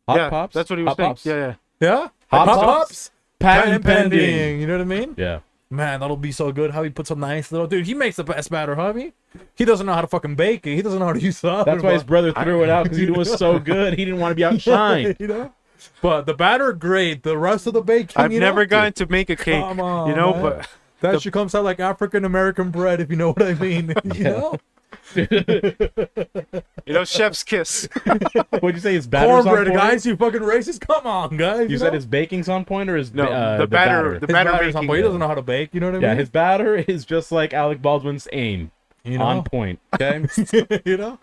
Hot yeah, pops. That's what he was Hot saying. pops. Yeah, yeah. Yeah. Hot Hot pops? pops. Patent pending. You know what I mean? Yeah. Man, that'll be so good. How he puts a nice little dude. He makes the best batter, hubby. He doesn't know how to fucking bake it. He doesn't know how to use the oven. That's why his brother threw it out because he was so good. He didn't want to be outshined. You know. But the batter, great. The rest of the baking, I've never gotten to make a cake. Come on, you know, man. but that shit comes out like African American bread, if you know what I mean. You know. you know, chef's kiss. What'd you say? His batter's on Cornbread, point? guys. You fucking racist. Come on, guys. You said his baking's on point or his No, the the batter. batter? The his batter batter's on making. point. He doesn't know how to bake. You know what I Yeah, mean? his batter is just like Alec Baldwin's aim. You know? On point. Okay. You know,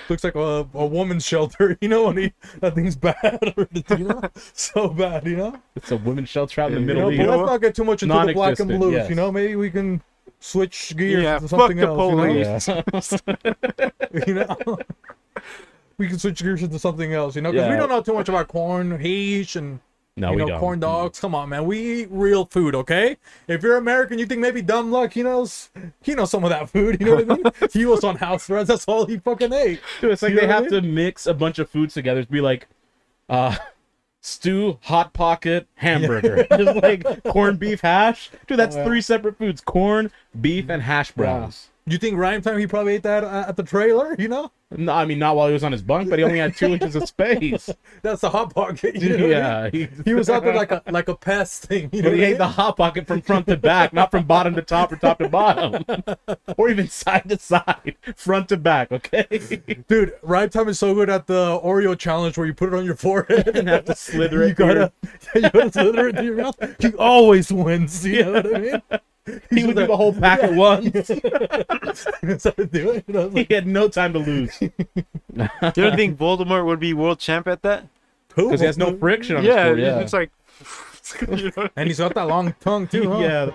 looks like a woman's shelter. You know, when that thing's bad, you know, so bad. You know, It's a women's shelter out in the you Middle know. East. But let's not get too much into the black and Non-existent, blues. yes. You know, maybe we can switch gears Yeah, to fuck something the else. police. Yeah. You know, we can switch gears into something else. You know, because we Yeah. don't know too much about corn, hash, and No, you we know, don't. corn dogs. Come on, man. We eat real food, okay? If you're American, you think maybe Dumb Luck, he knows some of that food. You know what I mean? He was on house arrest. That's all he fucking ate. Dude, it's like You know they what I have to mix a bunch of foods together to be like, stew, hot pocket, hamburger. Just like corned beef hash. Dude, that's Oh, yeah. 3 separate foods: corn, beef, and hash browns. You think rhyme time he probably ate that at the trailer? You know, No, I mean not while he was on his bunk, but he only had 2 inches of space. that's the hot pocket. You know what I mean? Yeah, He was out there like a pest thing. You know But he what I ate mean? the hot pocket from front to back, not from bottom to top or top to bottom, or even side to side, front to back. Okay, Dude, rhyme time is so good at the Oreo challenge where you put it on your forehead and have to slither it. You gotta, you gotta slither it into your mouth. He always wins. You know what I mean? He would do the whole pack at once. That's how to do it. And I was He like, had no time to lose You don't think Voldemort would be world champ at that? because he has no friction on his Yeah, board. Yeah, it's like. you know? and he's got that long tongue too, huh? yeah.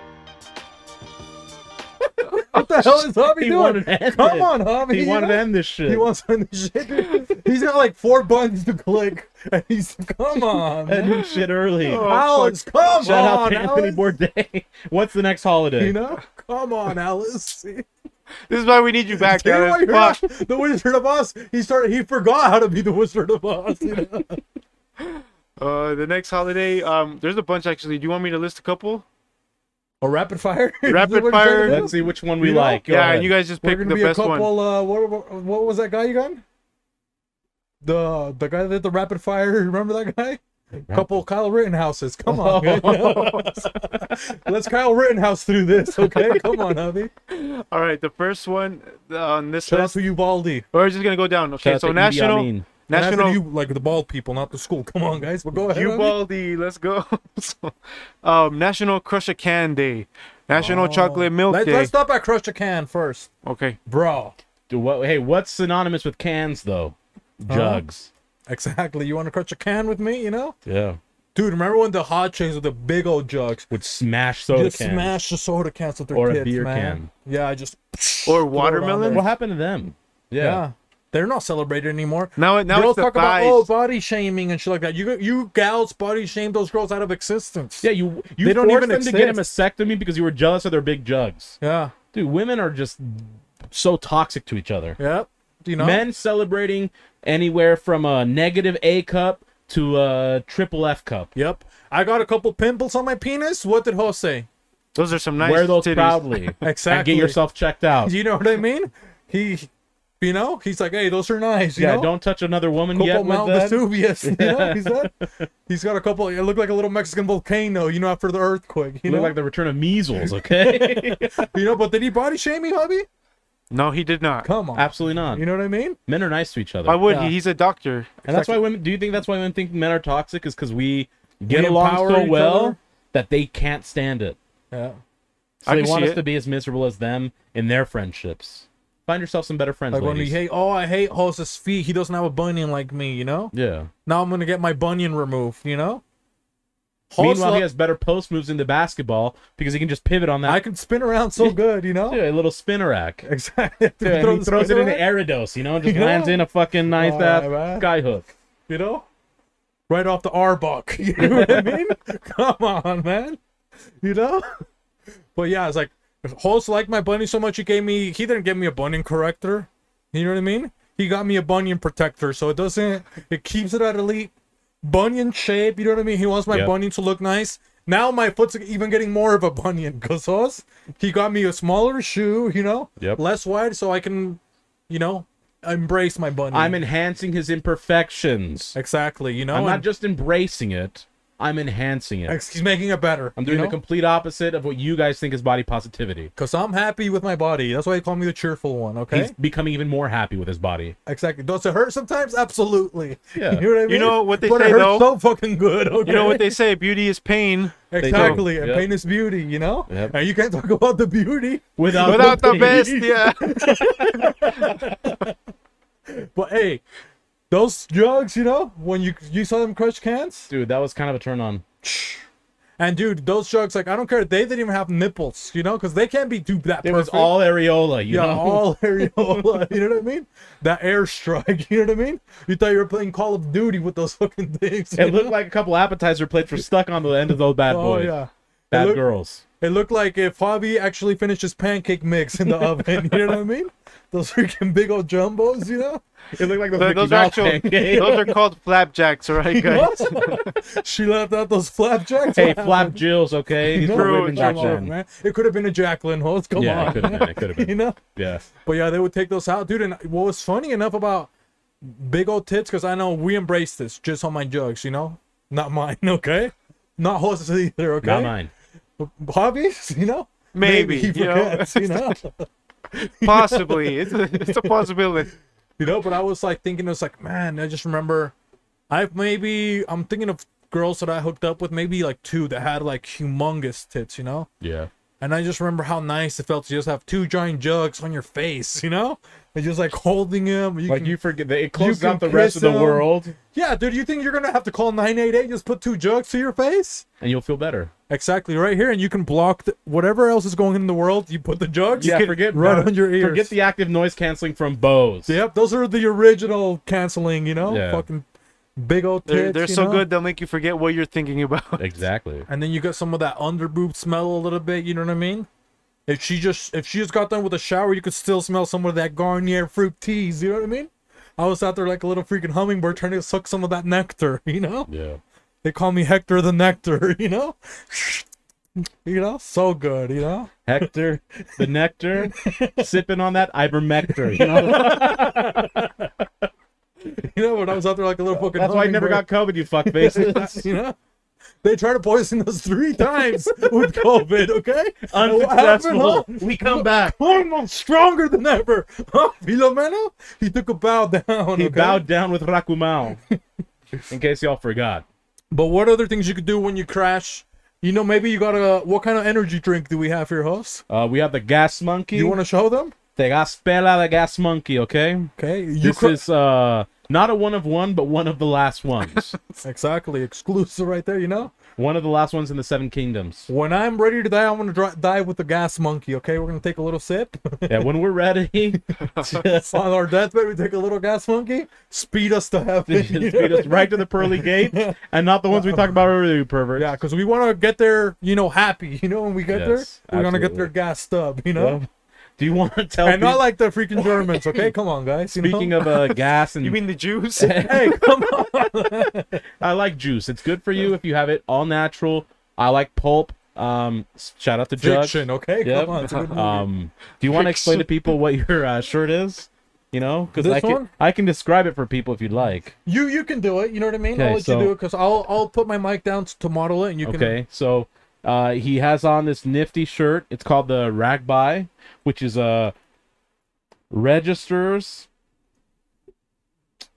What the hell is Hobby He doing? wanted to end Come it. on, Hobby. He you wanted know? to end this shit. He wants to end this shit. Dude. He's got like 4 buttons to click, and he's come on, End man. his shit early. Alex, come Shout out on, to Anthony Alice. Bourdain. What's the next holiday? You know, come on, Alice. This is why we need you back, You know Alice. what, you're Fuck. not the Wizard of Oz. He forgot how to be the Wizard of Oz. You know? The next holiday, there's a bunch actually. Do you want me to list a couple? Or rapid fire. Is Rapid that what you're fire. trying to do? Let's see which one we You know? like. Go Yeah, ahead. and you guys just We're pick gonna the be best a one. couple. What was that guy you got? The guy that did the rapid fire. Remember that guy? Couple Kyle Rittenhouses. Come on, guys. Let's Kyle Rittenhouse through this, okay? Come on, hubby. All right, the first one on this Shout out list. to Uvalde. We're just gonna go down. Shout Okay, out so to Idi national, Amin. national, You like the bald people, not the school. Come on, guys. We'll go ahead. hubby. Uvalde. Let's go. So, National Crush a Can Day, National Chocolate Milk Day. Let's stop at Crush a Can first, Okay, bro. Dude, hey, what's synonymous with cans though? Jugs. Exactly. You want to crush a can with me? You know, Yeah. dude. Remember when the hot chicks with the big old jugs Would smash soda just cans. smash the soda cans with their Or a tits, beer man? can. Yeah, I just or watermelon. What happened to them? yeah. They're not celebrated anymore. Now Girls it's the talk about thighs. body shaming and shit like that. You gals body shame those girls out of existence. Yeah, you They don't forced even them to get a exist. mastectomy because you were jealous of their big jugs. Yeah. Dude, women are just so toxic to each other. Yep. You know. Men celebrating anywhere from a negative A cup to a triple F cup. Yep. I got a couple pimples on my penis. What did Jose? Those are some nice Wear those titties. proudly. Exactly. And get yourself checked out. You know what I mean? He's like, hey, those are nice. You Yeah, know? don't touch another woman Couple yet with Mount that. Vesuvius. You know, he said. He's got a couple. It looked like a little Mexican volcano. You know, after the earthquake. You Look know, like the return of measles, okay? you know. But did he body shame me, hubby? No, he did not. Come on. Absolutely not. You know what I mean? Men are nice to each other. Why would Yeah. he? He's a doctor. And that's why women. Do you think that's why women think men are toxic? Is because we get We along empower so each well other? that they can't stand it. Yeah. So I they can want see us it. to be as miserable as them in their friendships. Find yourself some better friends, Like when we ladies. hate. Oh, I hate Jose's feet. He doesn't have a bunion like me. You know. Yeah. Now I'm gonna get my bunion removed. You know. Meanwhile, Jose- he has better post moves into basketball because he can just pivot on that. I can spin around so good. You know. Dude, a little spinner rack. Exactly. Dude, and he the throws it spinner into rack, Eridos, you know, and just Yeah. lands in a fucking nice ass Alright, man. sky hook. You know. Right off the R-buck. You know what I mean? Come on, man. You know. But yeah, it's like Host liked my bunny so much he didn't give me a bunion corrector. You know what I mean? He got me a bunion protector, so it keeps it at elite bunion shape. You know what I mean? He wants my Yep. bunion to look nice, Now my foot's even getting more of a bunion because he got me a smaller shoe, you know, Yep. less wide, so I can, you know, embrace my bunion. I'm enhancing his imperfections. Exactly, you know. I'm not and just embracing it. I'm enhancing it. he's making it better. I'm doing you the know? complete opposite of what you guys think is body positivity. Because I'm happy with my body. That's why they call me the cheerful one, okay? He's becoming even more happy with his body. Exactly. Does it hurt sometimes? Absolutely. Yeah. You know what I mean? You know what they but say, it hurts though? so fucking good, okay? You know what they say? Beauty is pain. Exactly. do. And Yep. pain is beauty, you know? Yep. And you can't talk about the beauty Without the pain. best, yeah. But hey, those jugs, you know, when you saw them crush cans, Dude, that was kind of a turn on. and dude, those jugs, like I don't care, they didn't even have nipples, you know, because they can't be too that It perfect. was all areola, you yeah, know? all areola. You know what I mean? That airstrike. You know what I mean? You thought you were playing Call of Duty with those fucking things. It looked like a couple appetizer plates were stuck on the end of those bad Oh boys. yeah. Bad looked- girls. It looked like if Javi actually finished his pancake mix in the oven. You know what I mean? Those freaking big old jumbos, you know? It looked like those, Those are actual. Those are called flapjacks, all right, guys. She left out those flapjacks. Hey, What Flap happened? Jills, okay? These No, were women back come on, then. man. It could have been a Jacqueline host. Come Yeah, on. it could have been. It could have You been. know? Yeah. But yeah, they would take those out, dude. And what was funny enough about big old tits, because I know we embrace this just on my jugs, you know? Not mine, okay? Not hosts either, okay? Not mine. Hobbies, you know? Maybe, he you know? forgets, you know? Possibly, it's a possibility. You know, but I was like thinking, it's like, man, I just remember, I'm thinking of girls that I hooked up with, maybe like two that had like humongous tits, you know? Yeah. And I just remember how nice it felt to just have two giant jugs on your face, you know? And just like holding them. Like you forget that it closes can out the rest of kiss the 'em. world, Yeah, dude, you think you're gonna have to call 988 just put two jugs to your face? and you'll feel better. Exactly, right here, and you can block whatever else is going in the world. You put the jugs, Yeah, you forget right about- on your ears. Forget the active noise canceling from Bose. Yep, those are the original canceling, you know? Yeah. Fucking big old tits. They're you so know? good they'll make you forget what you're thinking about. Exactly. And then you got some of that underboob smell a little bit, you know what I mean? If she just got done with a shower, you could still smell some of that Garnier fruit teas, you know what I mean? I was out there like a little freaking hummingbird trying to suck some of that nectar, you know? Yeah. They call me Hector the Nectar, you know? You know, so good, you know? Hector, the nectar, sipping on that ivermectin. You know? You know, when I was out there like a little fucking That's why I never got COVID, you fuck faces. you know? They tried to poison us 3 times with COVID, okay? And what happened, Unsuccessful. huh? We come back. I'm stronger than ever. Huh? Filomeno? He took a bow down. He okay? bowed down with Rakumao. In case y'all forgot. But what other things you could do when you crash? You know, maybe you got a... What kind of energy drink do we have here, host? We have the gas monkey. You want to show them? The gas pela, the gas monkey, okay? Okay. This is not a one of one, but one of the last ones. Exactly. Exclusive right there, you know? One of the last ones in the 7 kingdoms. When I'm ready to die, I'm going to die with the gas monkey, okay? We're going to take a little sip. Yeah, when we're ready, On our deathbed, we take a little gas monkey. Speed us to heaven. you speed know? us right to the pearly gates, and not the ones we talked about earlier, you pervert. Yeah, because we want to get there, you know, happy. You know, when we get Yes, there, we're going to get absolutely. there gassed up, you know? Yeah. Do you want to tell And people, not like the freaking Germans, okay? Come on, guys. You speaking know? of gas and You mean the Jews? Hey, come on. I like juice. It's good for you if you have it all natural. I like pulp. Shout out to Jug. Fiction, okay? Yep. Come on. It's a good movie. Do you want to explain to people what your shirt is? You know, because This one? I can describe it for people if you'd like. You can do it. You know what I mean? Okay, I'll let so- you do it because I'll put my mic down to model it, and you can. Okay, so he has on this nifty shirt. It's called the Ragby, which is registers.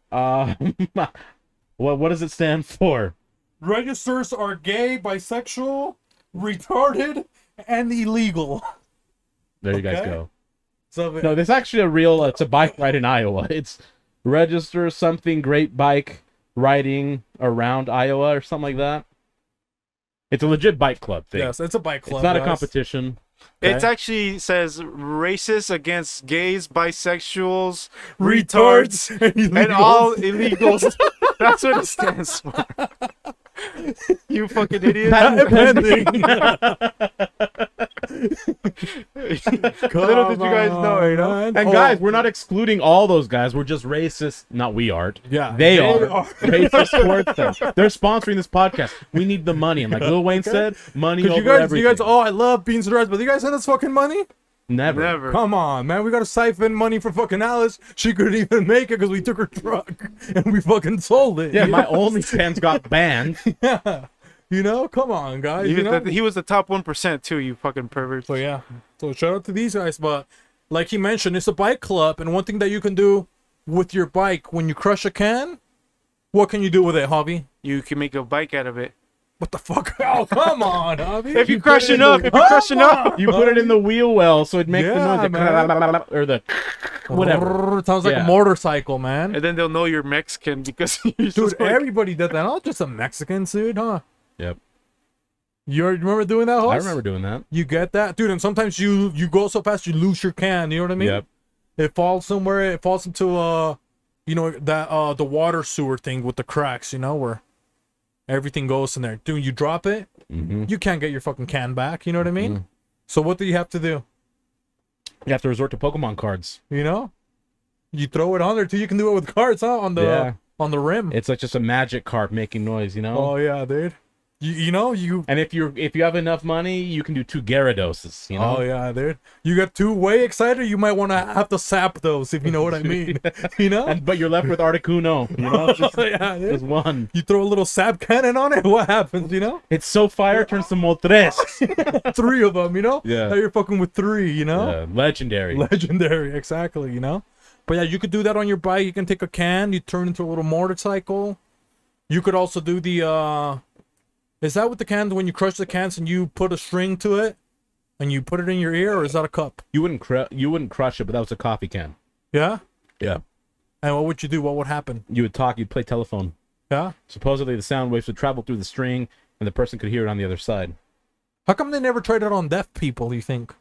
What does it stand for? Registers are gay, bisexual, retarded, and illegal. There you guys Okay. go. So No, there's actually a real. It's a bike ride in Iowa. It's register something great bike riding around Iowa or something like that. It's a legit bike club thing. yes, it's a bike club. it's not a guys. competition. It Okay. actually says racist against gays, bisexuals, Retards and all illegals. That's what it stands for. You fucking idiot. Patent pending. Little did you guys know, you know. man. And guys, we're not excluding all those guys. We're just racist. Not we aren't. Yeah, they are racist towards them. They're sponsoring this podcast. We need the money. And like Lil Wayne said, money over everything. You guys, oh, I love beans and rice, but you guys send us fucking money? Never. Come on, man. We got to siphon money for fucking Alice. She couldn't even make it because we took her truck and we fucking sold it. Yeah, my OnlyFans got banned. Yeah. You know, come on, guys. He was the top 1% too, you fucking perverts. So yeah, so shout out to these guys. But like he mentioned, it's a bike club, and one thing that you can do with your bike when you crush a can, what can you do with it, Javi? You can make a bike out of it. What the fuck? Oh, come on, Javi. If you crush it up, You put it in the wheel well so it makes the Yeah, noise. man. Or the whatever. It sounds like Yeah. a motorcycle, man. and then they'll know you're Mexican because you're Dude, just like, everybody did that. Not just a Mexican, dude, huh? Yep. You remember doing that, host? I remember doing that. You get that, dude, and sometimes you go so fast you lose your can. You know what I mean? Yep. It falls somewhere. It falls into you know that the water sewer thing with the cracks. You know where everything goes in there. Dude, you drop it, you can't get your fucking can back. You know what I mean? So what do you have to do? You have to resort to Pokemon cards. You know, you throw it on there too. You can do it with cards, huh? On the rim. It's like just a magic card making noise, you know? Oh yeah, dude. You know you. And if you have enough money, you can do 2 Gyarados, you know? Oh yeah, dude. You get too way excited. You might want to have to sap those, if you know what I mean. You know. But you're left with Articuno, you know? Yeah, dude. Just one. You throw a little sap cannon on it. What happens? You know. It's so fire, it turns to Moltres. 3 of them. You know. Yeah. Now you're fucking with 3. You know. Yeah, legendary. Legendary, exactly. You know. But yeah, you could do that on your bike. You can take a can. You turn into a little motorcycle. You could also do the. Is that with the cans when you crush the cans and you put a string to it, and you put it in your ear, or is that a cup? You wouldn't crush it, but that was a coffee can. Yeah. Yeah. And what would you do? What would happen? You would talk. You'd play telephone. Yeah. Supposedly, the sound waves would travel through the string, and the person could hear it on the other side. How come they never tried it on deaf people? You think?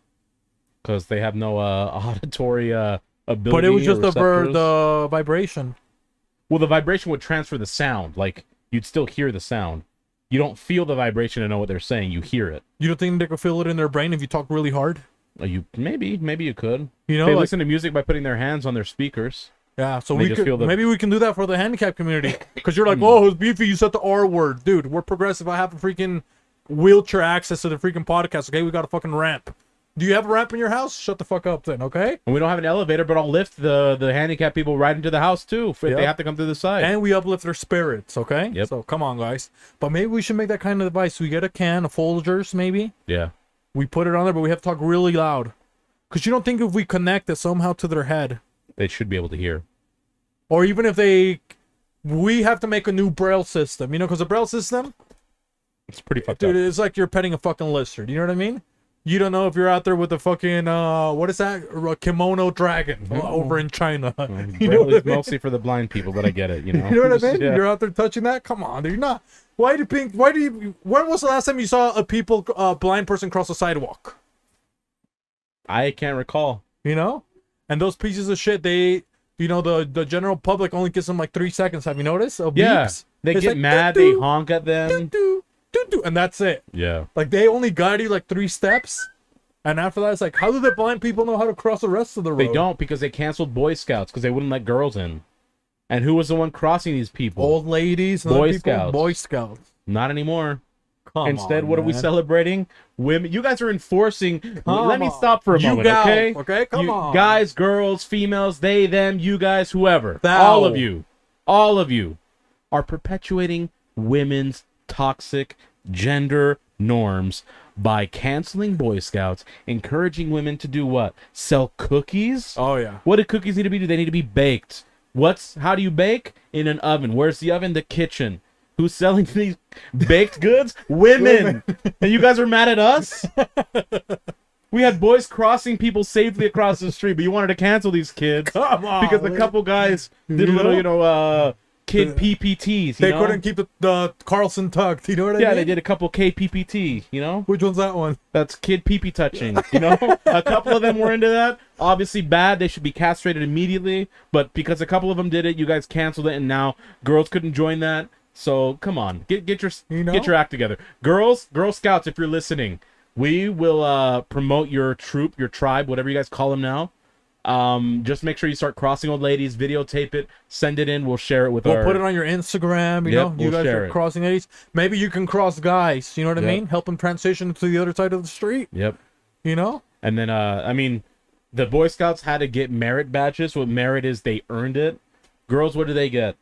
Because they have no auditory ability. But it was just or receptors. the vibration. Well, the vibration would transfer the sound. Like you'd still hear the sound. You don't feel the vibration to know what they're saying. You hear it. You don't think they could feel it in their brain if you talk really hard? Maybe you could. You know, They like, listen to music by putting their hands on their speakers. yeah. So they we just could feel the- maybe we can do that for the handicap community. Because you're like, oh, it's beefy. You said the R word, dude. We're progressive. I have a freaking wheelchair access to the freaking podcast. Okay, we got a fucking ramp. Do you have a ramp in your house? Shut the fuck up then, okay? And we don't have an elevator, but I'll lift the handicapped people right into the house too if they have to come through the side. And we uplift their spirits, okay? Yep. So come on, guys. But maybe we should make that kind of device. We get a can of Folgers, maybe. Yeah. We put it on there, but we have to talk really loud. Because you don't think if we connect it somehow to their head, They should be able to hear. or even if we have to make a new Braille system, you know, because the Braille system, It's pretty fucked dude, up. it's like you're petting a fucking lizard. You know what I mean? You don't know if you're out there with a fucking, what is that? A kimono dragon over in China. You know Braille what I is mean? mostly for the blind people, but I get it, you know? You know what I mean? Yeah. You're out there touching that? Come on, dude. You're not. When was the last time you saw a blind person cross a sidewalk? I can't recall. You know? And those pieces of shit, the general public only gives them like 3 seconds. Have you noticed? Of Yeah. beeps. They It's get like, mad, doo-doo, they honk at them. doo-doo, doo-doo, and that's it. Yeah. Like, they only guide you like 3 steps. And after that, it's like, how do the blind people know how to cross the rest of the road? They don't, because they canceled Boy Scouts because they wouldn't let girls in. And who was the one crossing these people? Old ladies, and Boy other people, Scouts. Boy Scouts. Not anymore. Come Instead, on, what are we man. celebrating? Women. You guys are enforcing. Let me on. stop for a You moment, gals, okay? okay? Come You on. Guys, girls, females, they, them, you guys, whoever. Thou. All of you are perpetuating women's toxic gender norms by canceling Boy Scouts, encouraging women to do what? Sell cookies? Oh, yeah. What do cookies need to be? Do they need to be baked? How do you bake? In an oven. Where's the oven? The kitchen. Who's selling these baked goods? Women. And you guys are mad at us? We had boys crossing people safely across the street, but you wanted to cancel these kids. Come on. Because a couple guys did a little, kid PPTs. They you know? couldn't keep the Carlson tucked. You know what I mean? Yeah, they did a couple KPPT, you know? Which one's that one? That's kid pee-pee touching, you know? A couple of them were into that. Obviously bad. They should be castrated immediately. But because a couple of them did it, you guys canceled it, and now girls couldn't join that. So, come on. Get your act together. Girl Scouts, if you're listening, We will promote your troop, your tribe, whatever you guys call them now. Just make sure you start crossing old ladies, videotape it, send it in. We'll share it with We'll put it on your Instagram. You know, you we'll guys are crossing ladies. Maybe you can cross guys. You know what I mean? Help them transition to the other side of the street. Yep. You know? And then, I mean, the Boy Scouts had to get merit badges. What merit is, they earned it. Girls, what do they get?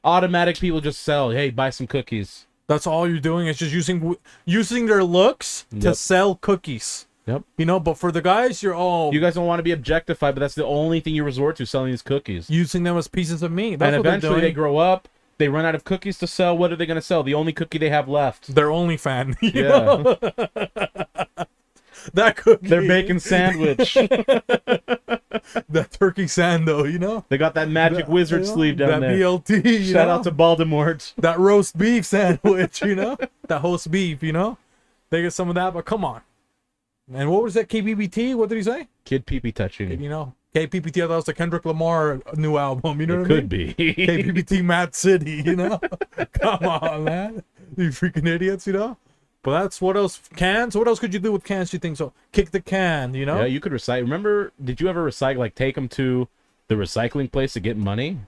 Automatic people just sell. Hey, buy some cookies. That's all you're doing is just using their looks to sell cookies. Yep. You know, but for the guys, you're all... You guys don't want to be objectified, but that's the only thing you resort to, selling these cookies. Using them as pieces of meat. That's and what eventually they grow up, they run out of cookies to sell. What are they going to sell? The only cookie they have left. Their only fan. Yeah. That cookie. Their bacon sandwich. That turkey sando, you know? They got that magic wizard sleeve down there. That BLT, Shout out to Voldemort. That roast beef sandwich, you know? That host beef, you know? They get some of that, but come on. And what was that, KBBT? What did he say? Kid pee-pee touching. You know? KPPT, I thought it was the Kendrick Lamar new album, you know what I mean? Could be. KPPT Mad City, you know? Come on, man. You freaking idiots, you know? But that's what else? Cans? What else could you do with cans, you think so? Kick the can, you know? Yeah, you could recycle. Remember, did you ever recycle, like take them to the recycling place to get money?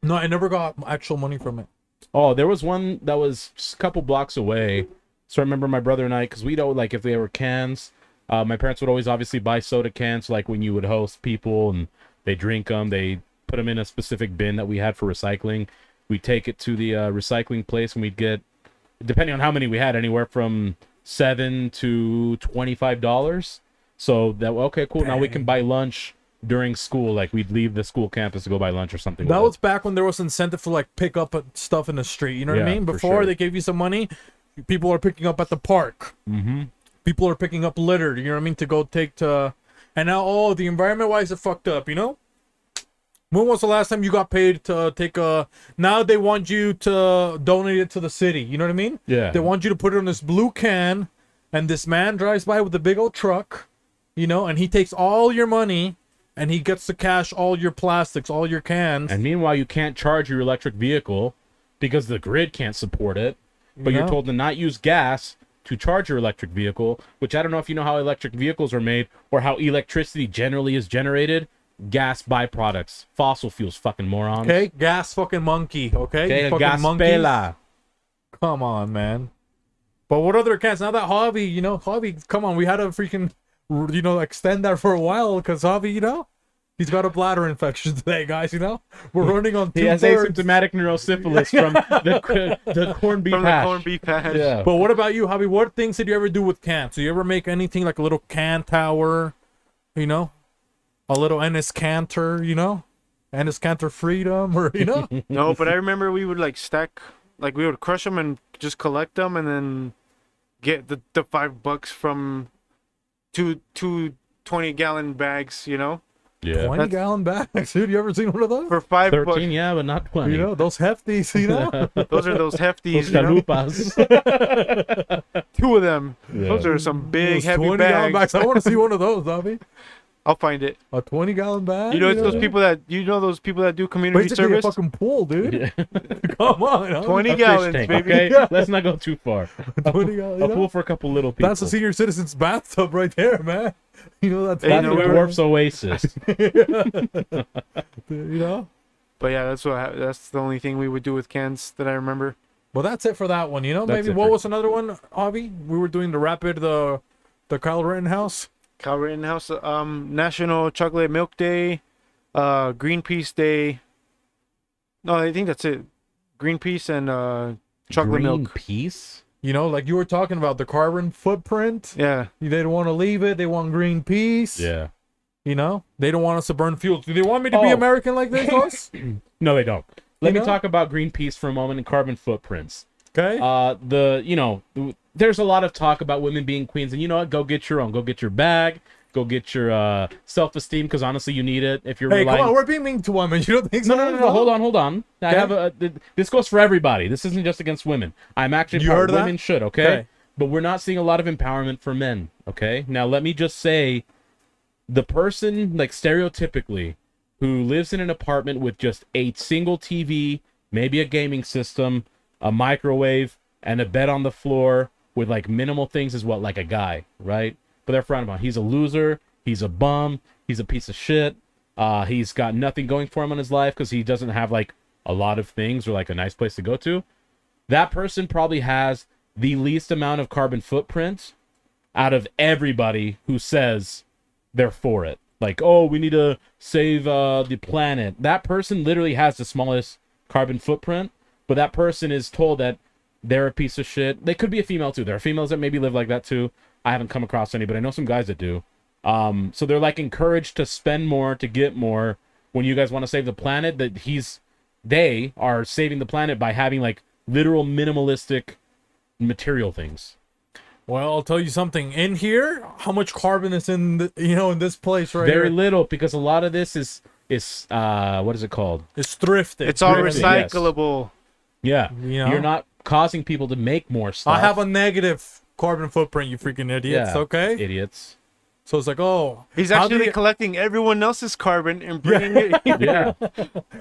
No, I never got actual money from it. Oh, there was one that was just a couple blocks away. So I remember my brother and I, because we don't, like, if they were cans, my parents would always obviously buy soda cans, like when you would host people and they drink them, they put them in a specific bin that we had for recycling. We'd take it to the recycling place and we'd get, depending on how many we had, anywhere from $7 to $25. So that, okay, cool. Now we can buy lunch during school. Like we'd leave the school campus to go buy lunch or something. That was back when there was incentive to like pick up stuff in the street. You know what I mean? Before they gave you some money, people are picking up at the park. Mm-hmm. People are picking up litter. You know what I mean? To go take to, and now the environment wise it fucked up. You know? When was the last time you got paid to take a... Now they want you to donate it to the city. You know what I mean? Yeah. They want you to put it in this blue can, and this man drives by with a big old truck, you know, and he takes all your money, and he gets to cash all your plastics, all your cans. And meanwhile, you can't charge your electric vehicle because the grid can't support it. But you're told to not use gas to charge your electric vehicle, which I don't know if you know how electric vehicles are made or how electricity generally is generated. Gas byproducts, fossil fuels, fucking morons. Okay, gas fucking monkey. Okay, Okay, you fucking gas monkeys. pela. Come on, man. But what other cans? Now that Javi, you know, Javi, come on, we had to freaking, you know, extend that for a while because Javi, you know, he's got a bladder infection today, guys. You know, we're running on 2/3. He has asymptomatic neurosyphilis from the corned beef hash. The corned beef hash. Yeah. But what about you, Javi? What things did you ever do with cans? Do you ever make anything like a little can tower? You know? A little Ennis Cantor, you know? Ennis Cantor Freedom, or, you know? No, but I remember we would like stack, like we would crush them and just collect them and then get the $5 from two 20-gallon bags, you know? Yeah. 20-gallon bags, dude. You ever seen one of those? For $5. 13, yeah, but not 20. You know, those hefties, you know? Those are those hefties, Those you know? chalupas. 2 of them. Yeah. Those are some big, Those heavy 20-gallon bags. I want to see one of those, Javi. I'll find it. A 20-gallon bag? You know, it's those people that those people that do community Basically service. a fucking pool, dude. Yeah. Come on. Javi. 20 A fish gallons, tank, baby. okay? Yeah. Let's not go too far. 20 gallon, you A know? pool for a couple little people. That's a senior citizen's bathtub right there, man. You know, that's Hey, That's you know, the dwarf's oasis. you know? But yeah, that's the only thing we would do with cans that I remember. Well, that's it for that one. You know, That's maybe it what for- was another one, Avi? We were doing the Kyle Rittenhouse. Cal Rittenhouse, National Chocolate Milk Day, Greenpeace Day. No, I think that's it. Greenpeace and chocolate milk. Greenpeace? You know, like you were talking about the carbon footprint. Yeah. They don't want to leave it. They want Greenpeace. Yeah. You know, they don't want us to burn fuels. Do they want me to be Oh. American like this, Hoss? No, they don't. Let You me know? talk about Greenpeace for a moment and carbon footprints. Okay. There's a lot of talk about women being queens, and you know what? Go get your own. Go get your bag. Go get your self-esteem, because honestly, you need it. If you're Hey, relying... come on, we're being mean to women. You don't think so? No. Hold on. I have this goes for everybody. This isn't just against women. I'm actually You heard of that? women should, okay? But we're not seeing a lot of empowerment for men, okay? Now, let me just say, the person, like, stereotypically, who lives in an apartment with just a single TV, maybe a gaming system, a microwave, and a bed on the floor, with like minimal things is what, like a guy, right? But they're frowned upon. He's a loser. He's a bum. He's a piece of shit. He's got nothing going for him in his life because he doesn't have like a lot of things or like a nice place to go to. That person probably has the least amount of carbon footprint out of everybody who says they're for it. Like, oh, we need to save the planet. That person literally has the smallest carbon footprint, but that person is told that they're a piece of shit. They could be a female too. There are females that maybe live like that too. I haven't come across any, but I know some guys that do. So they're like encouraged to spend more, to get more. When you guys want to save the planet, they are saving the planet by having like literal minimalistic material things. Well, I'll tell you something. In here, how much carbon is in in this place right Very here? little, because a lot of this is what is it called? It's thrifted. It's all Thrifted, recyclable. Yeah. You know? You're not causing people to make more stuff. I have a negative carbon footprint, you freaking idiots. Yeah, Okay. idiots. So it's like, oh, He's how actually do you- collecting everyone else's carbon and bringing it here. Yeah.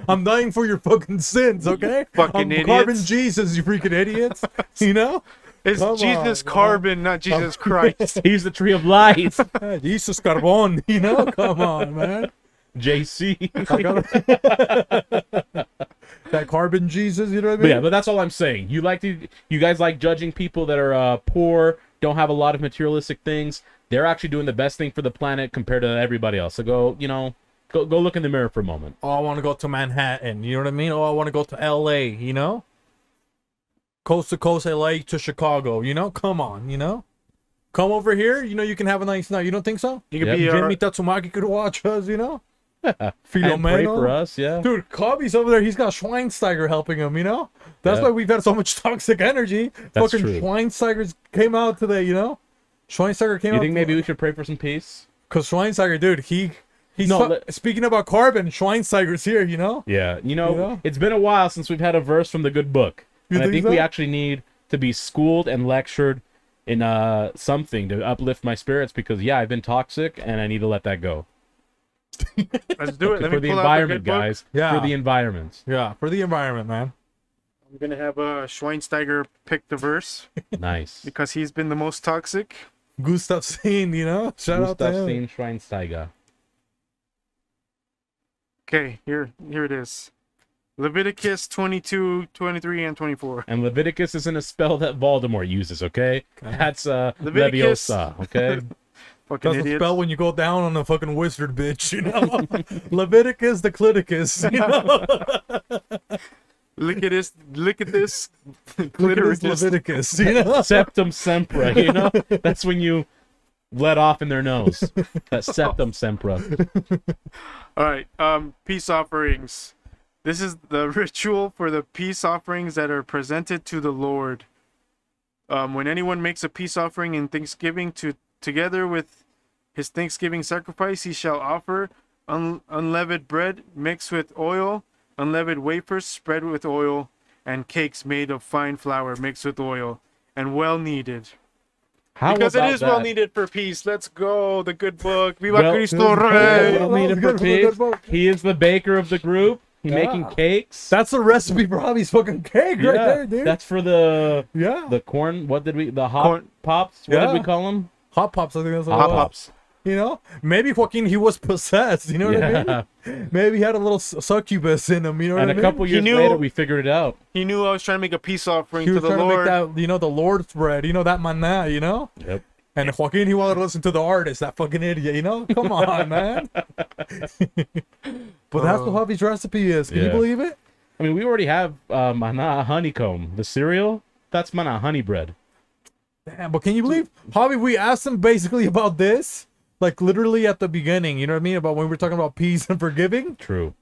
I'm dying for your fucking sins, okay? Fucking I'm idiots. Carbon Jesus, you freaking idiots. You know? It's Come Jesus on, carbon, not Jesus Christ. He's the tree of life. Jesus carbon, you know? Come on, man. JC. That carbon Jesus, you know what I But mean? yeah, but that's all I'm saying. You guys like judging people that are poor, don't have a lot of materialistic things. They're actually doing the best thing for the planet compared to everybody else. So go look in the mirror for a moment. Oh, I want to go to Manhattan, you know what I mean? Oh, I want to go to LA, you know? Coast to coast, LA to Chicago, you know? Come on, you know? Come over here, you can have a nice night. You don't think so? You could Yep. be Jimmy Tatsumaki could watch us, you know? And pray Filomeno. for us, yeah. Dude, Cobby's over there. He's got Schweinsteiger helping him, you know? That's Yeah. why we've had so much toxic energy. That's Fucking true. Schweinsteiger came out today, you know? Schweinsteiger came You out. think maybe we should pray for some peace? Because Schweinsteiger, dude, he's No, speaking about carbon, Schweinsteiger's here, you know? Yeah. You know? It's been a while since we've had a verse from the good book. You And I think think we so? actually need to be schooled and lectured in something to uplift my spirits, because I've been toxic and I need to let that go. Let's do it. Let For me the pull out environment, good book. guys. Yeah. For the environment. Yeah, for the environment, man. I'm gonna have Schweinsteiger pick the verse Nice. because he's been the most toxic. Gustav Steen, you know? Shout out to him. Gustav Schweinsteiger. Okay, here it is. Leviticus 22, 23, and 24. And Leviticus isn't a spell that Voldemort uses, okay? That's Leviticus. Leviosa, okay? Fucking That's a idiot. spell when you go down on a fucking wizard, bitch, you know? Leviticus the Cliticus, you know? Look at this. Look at this Clitoris. Leviticus, you know? Septum Sempra, you know? That's when you let off in their nose. That Septum Sempra. All right. Peace offerings. This is the ritual for the peace offerings that are presented to the Lord. When anyone makes a peace offering in Thanksgiving together with his Thanksgiving sacrifice, he shall offer unleavened bread mixed with oil, unleavened wafers spread with oil, and cakes made of fine flour mixed with oil, and well kneaded. How Because it about is well that? needed for peace. Let's go. The good book. Viva Well- Cristo Well Rey. needed for peace. He is the baker of the group. He's making cakes. That's the recipe for Hobby's fucking cake right there, dude. That's for the corn. What did we? The hot Corn- pops. What Yeah. did we call them? Hot Pops, I think that's what Hot it was. Pops. You know? Maybe Joaquin, he was possessed, you know what I mean? Maybe he had a little succubus in him, you know what And I a mean? couple years knew- later, we figured it out. He knew I was trying to make a peace offering he to was the trying Lord. to make that, the Lord's bread, that manna, you know? Yep. And Joaquin, he wanted to listen to the artist, that fucking idiot, you know? Come on, man. But that's what Hobby's recipe is. Can you Yeah. believe it? I mean, we already have mana honeycomb. The cereal. That's mana honey bread. Damn, but can you believe, Hobby, we asked him basically about this, like literally at the beginning, you know what I mean? About when we were talking about peace and forgiving. True.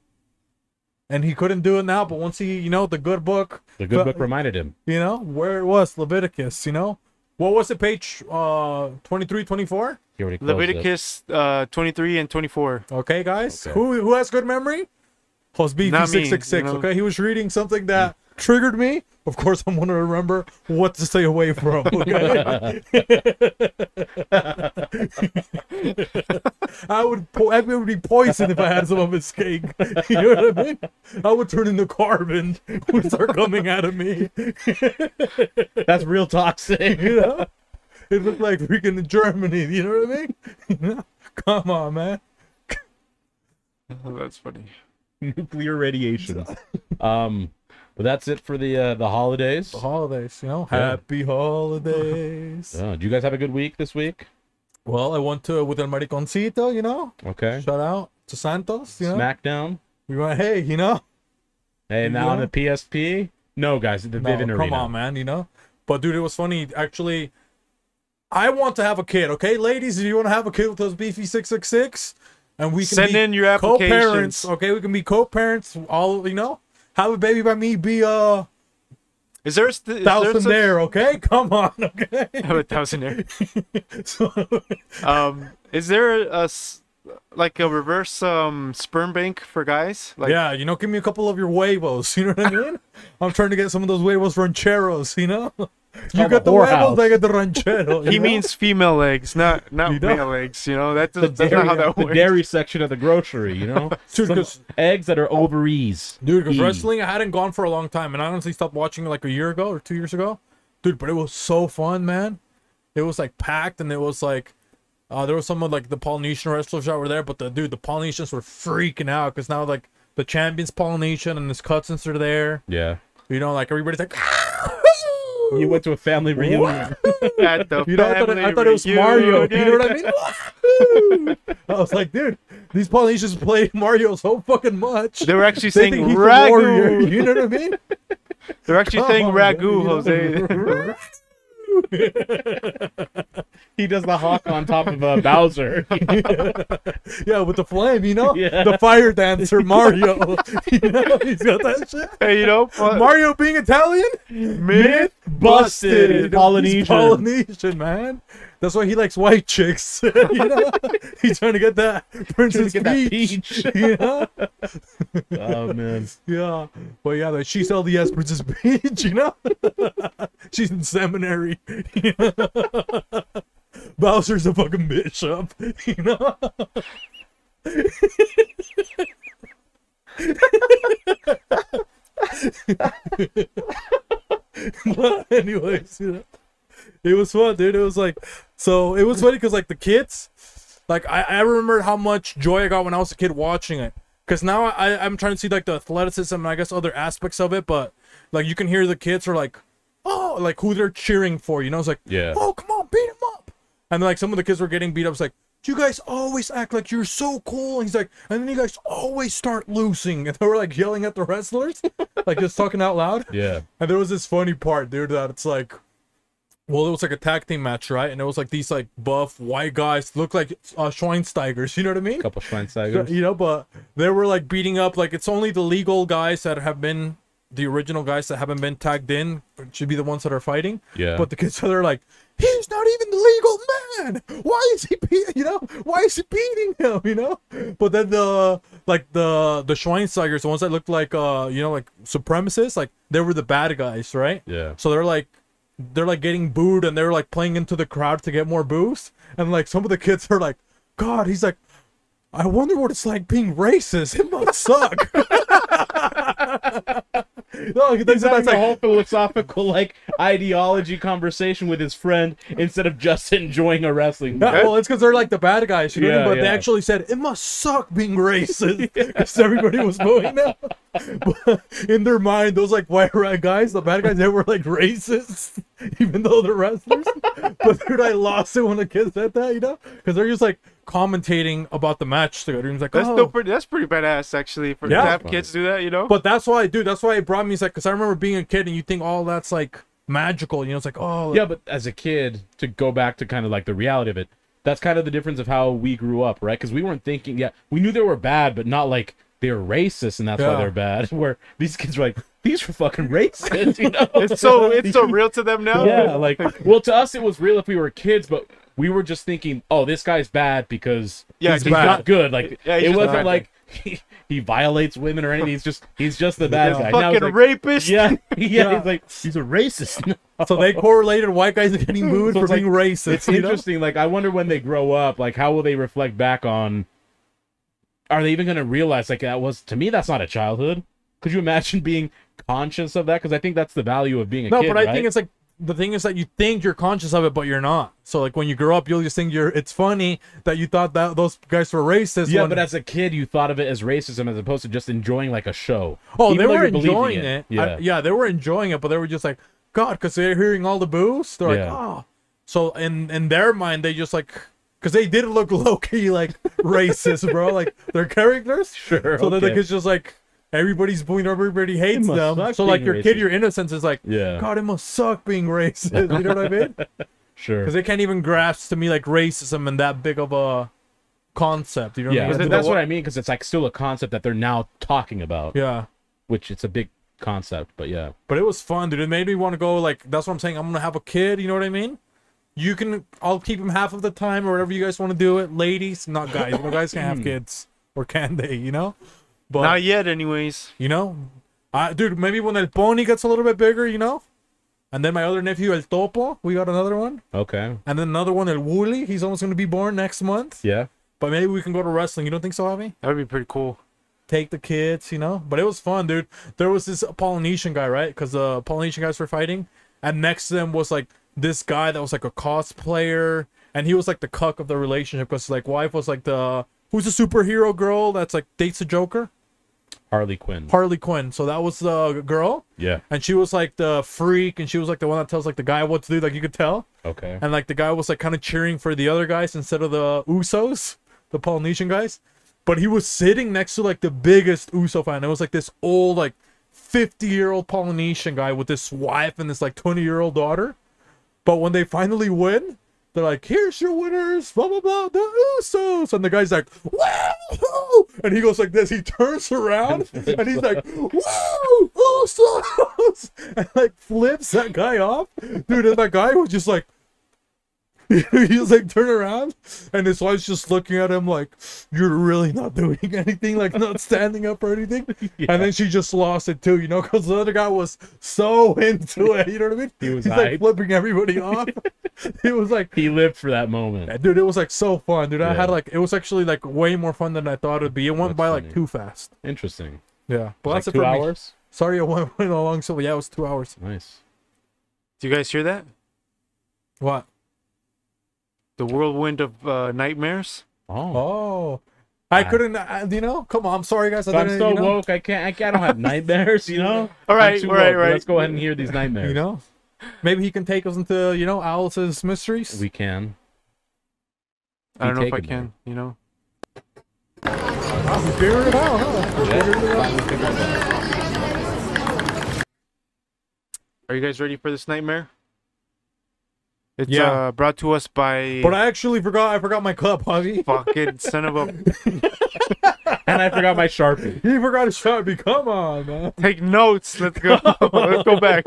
And he couldn't do it now, but once he, the good book, The good book reminded him. where it was, Leviticus, What was it, page 23, 24? He already closed it. Leviticus 23 and 24. Okay, guys. Okay. Who has good memory? Not me, Hosbeefy666, you know. okay? He was reading something that triggered me of course I'm gonna remember what to stay away from. Okay. I would be poisoned if I had some of his cake. You know what I mean? I would turn into carbon. Would start coming out of me. That's real toxic. You know? It looked like freaking Germany. You know what I mean? You know? Come on, man. Oh, that's funny. Nuclear radiation. But that's it for the holidays. The holidays, you know. Yeah. Happy holidays. Do you guys have a good week this week? Well, I went to with El Mariconcito, you know. Okay. Shout out to Santos, you know. Smackdown. We went, hey, you know. Hey, now on the PSP. No, guys, the Vivid Arena. Come on, man, you know. But dude, it was funny. Actually, I want to have a kid. Okay, ladies, if you want to have a kid with those beefy 666, and we can send in your applications. Co-parents. Okay, we can be co-parents. All you know. Have a baby by me. Be Is there a thousand there? Okay, come on. Okay, have a thousand there. So, Is there like a reverse sperm bank for guys? Like, yeah, you know, give me a couple of your huevos. You know what I mean? I'm trying to get some of those huevos rancheros. You know, you got the huevos, I get the ranchero. he know? means female legs, not male legs. You know, that's not how that the works. dairy section of the grocery, you know? Dude, Some 'cause- eggs that are ovaries. Dude, because E. wrestling, I hadn't gone for a long time, and I honestly stopped watching it like a year ago or 2 years ago. Dude, but it was so fun, man. It was like packed, and it was like, there was some of like the Polynesian wrestlers that were there, but the Polynesians were freaking out because now like the champion's Polynesian and his cousins are there. Yeah. You know, like everybody's like, You went to a family reunion. At the you know, I thought it was Mario. You know what I mean? I was like, dude, these Polynesians play Mario so fucking much. They were actually They saying think he's the warrior. ragu. You know what I mean? They're actually saying ragu, Jose. He does the hawk on top of Bowser. Yeah, with the flame, you know? Yeah. The fire dancer, Mario. You know, he's got that shit. Hey, you know, Mario being Italian? myth busted. He's Polynesian. Polynesian, man. That's why he likes white chicks. You know? He's trying to get that Princess Trying to get that Peach. peach. You know? Oh, man. Yeah. But yeah, like, she's LDS Princess Peach, you know? She's in seminary. You know? Bowser's a fucking bishop, you know? But anyways, you know, it was fun, dude. It was like, so it was funny because like the kids, like I remember how much joy I got when I was a kid watching it. Because now I'm trying to see like the athleticism and I guess other aspects of it, but like you can hear the kids are like, oh, like who they're cheering for, you know? It's like, Yeah. oh, come on, beat him up. And like some of the kids were getting beat up. It's like, you guys always act like you're so cool. And he's like, and then you guys always start losing. And they were like yelling at the wrestlers, like just talking out loud. Yeah. And there was this funny part, dude, that it's like, well, it was like a tag team match, right? And it was like these like buff white guys, look like Schweinsteigers, you know what I mean? Couple Schweinsteigers. You know, but they were like beating up, like it's only the legal guys that have been, the original guys that haven't been tagged in should be the ones that are fighting. Yeah. But the kids are like, he's not even the legal man. Why is he you know? Why is he beating him? You know? But then the Schweinsteigers, the ones that looked like you know, like supremacists, like they were the bad guys, right? Yeah. So they're like getting booed and they're like playing into the crowd to get more boos. And like some of the kids are like, God, he's like, I wonder what it's like being racist. It must suck. No, He's having a whole philosophical like ideology conversation with his friend instead of just enjoying a wrestling match. well, it's because they're like the bad guys, you know. Yeah, But they yeah. actually said it must suck being racist because everybody was booing them. But in their mind, those like white guys, the bad guys, they were like racist, even though they're wrestlers. But dude, I lost it when the kids said that, you know, because they're just like commentating about the match together. And he's like, that's oh. still pretty. That's pretty badass, actually, for Yeah. to have kids do that. You know. But that's why, dude, that's why it brought me. It's like, because I remember being a kid and you think all that's like magical, you know, it's like, oh, Yeah, but as a kid, to go back to kind of like the reality of it, that's kind of the difference of how we grew up, right? Because we weren't thinking, yeah, we knew they were bad, but not like they were racist and that's why Yeah. they're bad. Where these kids were like, these were fucking racist, you know? it's so real to them now. Yeah, like, well, to us it was real if we were kids, but we were just thinking, oh, this guy's bad because Yeah, he's he's bad. not good. Like, Yeah, he's it just wasn't bad. like he violates women or anything. He's just the bad guy. Now Fucking it's like, rapist. yeah. He's like, he's a racist. So they correlated white guys getting booed So for it's being racist. It's interesting. Like, I wonder when they grow up, like, how will they reflect back on? Are they even going to realize, like, that was, to me, that's not a childhood. Could you imagine being conscious of that? Because I think that's the value of being a kid. No, but I right? think it's like, the thing is that you think you're conscious of it, but you're not. So like when you grow up, you'll just think it's funny that you thought that those guys were racist. Yeah, but as a kid, you thought of it as racism as opposed to just enjoying like a show. Oh, Even they though were you're believing enjoying it. it. Yeah. They were enjoying it, but they were just like, God, because they're hearing all the boos. They're like, Yeah. oh. So in their mind, they just like, because they did look low key like racist, bro. Like their characters. Sure. So then okay. it's just like everybody's booing, everybody hates must them. suck So like being your kid, racist. your innocence is like, Yeah. God, it must suck being racist. You know what I mean? Sure. Because they can't even grasp to me like racism and that big of a concept. You know Yeah, what I mean? that's what I mean, because it's like still a concept that they're now talking about. Yeah. Which it's a big concept, but yeah. But it was fun, dude. It made me want to go, like, that's what I'm saying. I'm going to have a kid, you know what I mean? I'll keep him half of the time or whatever you guys want to do it. Ladies, not guys. You know, guys can't have kids. Or can they, you know? But, Not yet, anyways. you know? Dude, maybe when El Pony gets a little bit bigger, you know? And then my other nephew, El Topo, we got another one. Okay. And then another one, El Wooly. He's almost going to be born next month. Yeah. But maybe we can go to wrestling. You don't think so, Javi? That would be pretty cool. Take the kids, you know? But it was fun, dude. There was this Polynesian guy, right? Because the Polynesian guys were fighting. And next to them was, like, this guy that was, like, a cosplayer. And he was, like, the cuck of the relationship. Because, like, wife was, like, who's the superhero girl that's, like, dates the Joker? Harley Quinn. Harley Quinn. So that was the girl. Yeah. And she was, like, the freak. And she was, like, the one that tells, like, the guy what to do. Like, you could tell. Okay. And, like, the guy was, like, kind of cheering for the other guys instead of the Usos. The Polynesian guys. But he was sitting next to, like, the biggest Uso fan. It was, like, this old, like, 50-year-old Polynesian guy with this wife and this, like, 20-year-old daughter. But when they finally win, they're like, here's your winners, blah, blah, blah, the Usos. And the guy's like, wow! And he goes like this. He turns around, and he's like, wow, Usos! And, like, flips that guy off. Dude, and that guy was just like, he was like, turn around, and his wife's just looking at him like, you're really not doing anything, like not standing up or anything. Yeah. And then she just lost it too, you know, because the other guy was so into it, you know what I mean? He was He's like hyped. flipping everybody off. It was like, He lived for that moment. dude, it was like so fun, dude. I Yeah. had like, it was actually like way more fun than I thought it would be. It went That's by funny. like too fast. Interesting. Yeah, but Like that's it 2 for me. hours? Sorry, I went along so yeah, it was 2 hours. Nice. Do you guys hear that? What? The whirlwind of nightmares. Oh. Oh. I couldn't, you know. Come on, I'm sorry, guys. I'm didn't, so you know, woke. I don't have nightmares, you know? All right, I'm too right, woke. right. Let's go ahead and hear these nightmares. You know, maybe he can take us into, you know, Alice's mysteries. We can. I don't know if I Take it, can. You know. We figured it out, huh? We figured it out. Are you guys ready for this nightmare? It's Yeah. brought to us by But I actually forgot. I forgot my cup, Javi. fucking son of a. And I forgot my Sharpie. He forgot his Sharpie. Come on, man. Take notes. Let's go. Let's go back.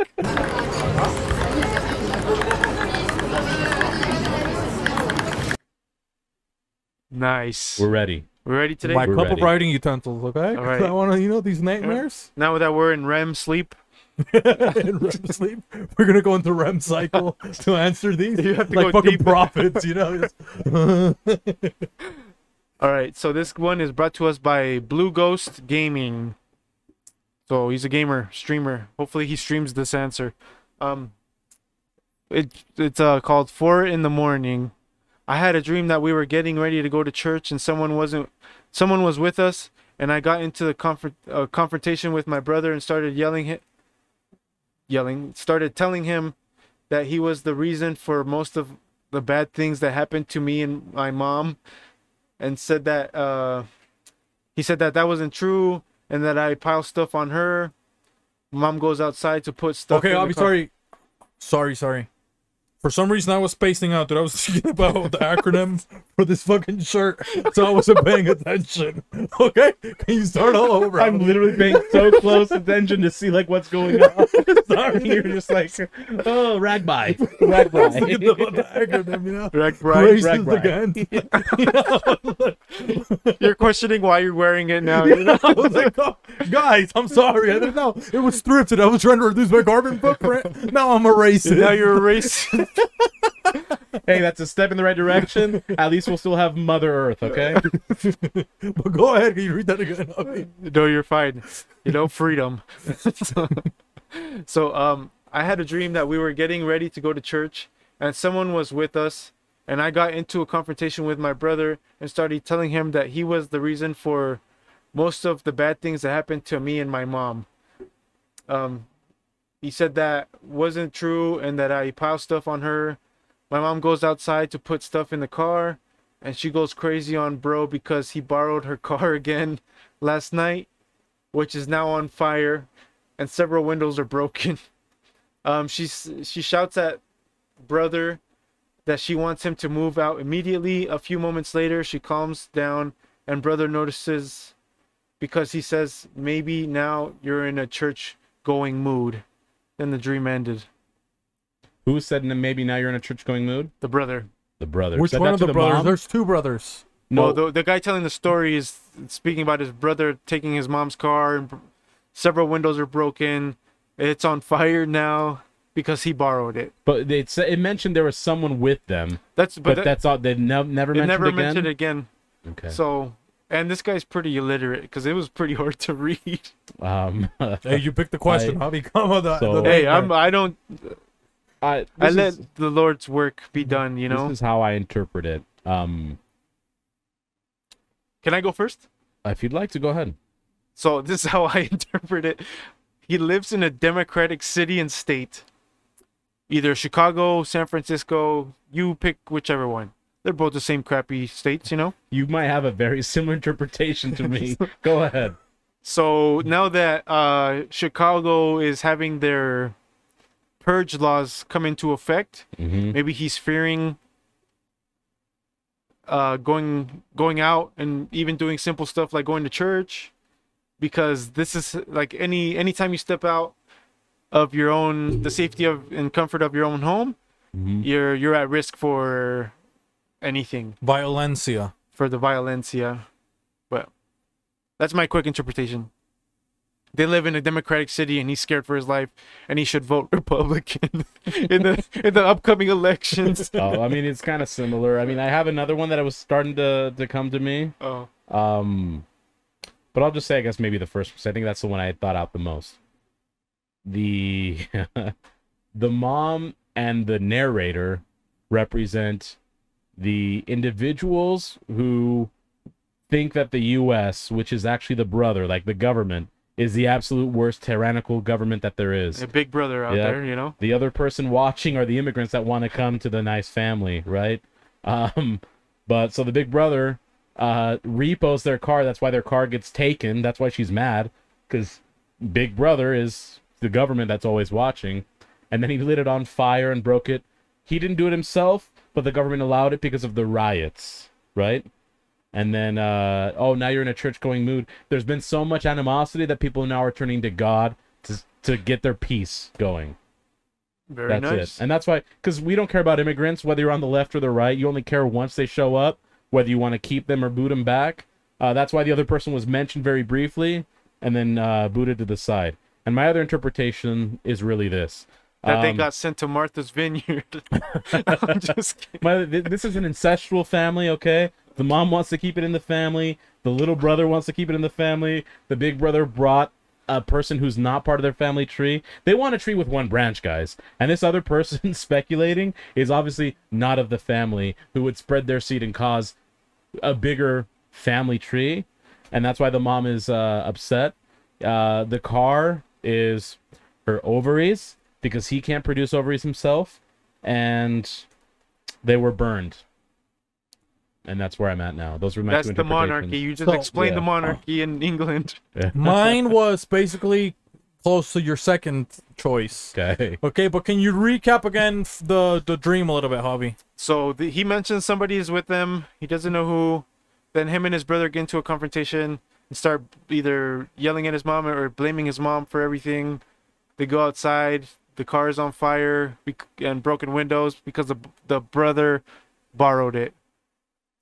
Nice. We're ready. We're ready today. My We're cup ready. of writing utensils, okay? All right. I want to, you know, these nightmares. Now that we're in REM sleep, In REM sleep. We're gonna go into REM cycle to answer these. You have to like go fucking deep. prophets, you know. all right. So this one is brought to us by Blue Ghost Gaming. So he's a gamer, streamer. Hopefully he streams this answer. It's called 4 in the morning. I had a dream that we were getting ready to go to church and someone was with us, and I got into the confrontation with my brother and started started telling him that he was the reason for most of the bad things that happened to me and my mom, and said that he said that that wasn't true and that I pile stuff on her. Mom goes outside to put stuff Okay, in I'll the be car. sorry. Sorry. For some reason, I was spacing out, dude. I was thinking about the acronym for this fucking shirt, so I wasn't paying attention. Okay? Can you start all over? I'm literally paying so close attention to see like what's going on. Sorry, you're just like, oh, ragby. Thinking about the acronym, you know? Racist again. You're questioning why you're wearing it now. You know? I was like, oh, guys, I'm sorry. I didn't know. It was thrifted. I was trying to reduce my carbon footprint. Now I'm a racist. Now you're a racist. Hey, that's a step in the right direction. At least we'll still have Mother Earth, okay? But go ahead. Can you read that again? No, you're fine. You know, freedom. So, I had a dream that we were getting ready to go to church, and someone was with us, and I got into a confrontation with my brother and started telling him that he was the reason for most of the bad things that happened to me and my mom. He said that wasn't true and that I pile stuff on her. My mom goes outside to put stuff in the car, and she goes crazy on bro because he borrowed her car again last night, which is now on fire, and several windows are broken. She shouts at brother that she wants him to move out immediately. A few moments later, she calms down, and brother notices because he says, maybe now you're in a church-going mood. Then the dream ended. Who said maybe now you're in a church-going mood? The brother. The brother. Which Said one that of to the brothers? mom? There's two brothers. No, Well, the guy telling the story is speaking about his brother taking his mom's car, and several windows are broken. It's on fire now because he borrowed it. but it mentioned there was someone with them. That's That's all. They never mentioned never again. mentioned it again. Okay. So, and this guy's pretty illiterate because it was pretty hard to read. Hey, you picked the question. How become of the? So- Hey, I don't. I this let is- the Lord's work be done. You know. This is how I interpret it. Can I go first? If you'd like to, go ahead. So this is how I interpret it. He lives in a democratic city and state. Either Chicago, San Francisco, you pick whichever one. They're both the same crappy states, you know? You might have a very similar interpretation to me. Go ahead. So now that Chicago is having their purge laws come into effect, maybe he's fearing going out and even doing simple stuff like going to church, because this is like anytime you step out of your own, the safety of and comfort of your own home, you're at risk for anything, Violencia. for the violencia. But that's my quick interpretation. They live in a democratic city and he's scared for his life, and he should vote Republican in the upcoming elections. Oh, I mean, it's kind of similar. I mean, I have another one that was starting to come to me. Oh. But I'll just say, I guess maybe the first, because I think that's the one I thought out the most. The the mom and the narrator represent the individuals who think that the U.S., which is actually the brother, like the government, is the absolute worst tyrannical government that there is. A big brother out there, you know? The other person watching are the immigrants that want to come to the nice family, right? But so the big brother repos their car. That's why their car gets taken. That's why she's mad, because big brother is the government that's always watching. And then he lit it on fire and broke it. He didn't do it himself, but the government allowed it because of the riots, right? And then, now you're in a church-going mood. There's been so much animosity that people now are turning to God to get their peace going. Very nice. It. And that's why, because we don't care about immigrants, whether you're on the left or the right. You only care once they show up, whether you want to keep them or boot them back. That's why the other person was mentioned very briefly and then booted to the side. And my other interpretation is really this. That they got sent to Martha's Vineyard. I'm just kidding. This is an ancestral family, okay? The mom wants to keep it in the family. The little brother wants to keep it in the family. The big brother brought a person who's not part of their family tree. They want a tree with one branch, guys. And this other person speculating is obviously not of the family, who would spread their seed and cause a bigger family tree. And that's why the mom is upset. The car is her ovaries, because he can't produce ovaries himself. And they were burned. And that's where I'm at now. Those were my That's two the interpretations. monarchy. You just explained the monarchy in England. Mine was basically close to your second choice. Okay. Okay, but can you recap again the dream a little bit, Javi? So he mentions somebody is with them. He doesn't know who. Then him and his brother get into a confrontation and start either yelling at his mom or blaming his mom for everything. They go outside. The car is on fire and broken windows because the brother borrowed it.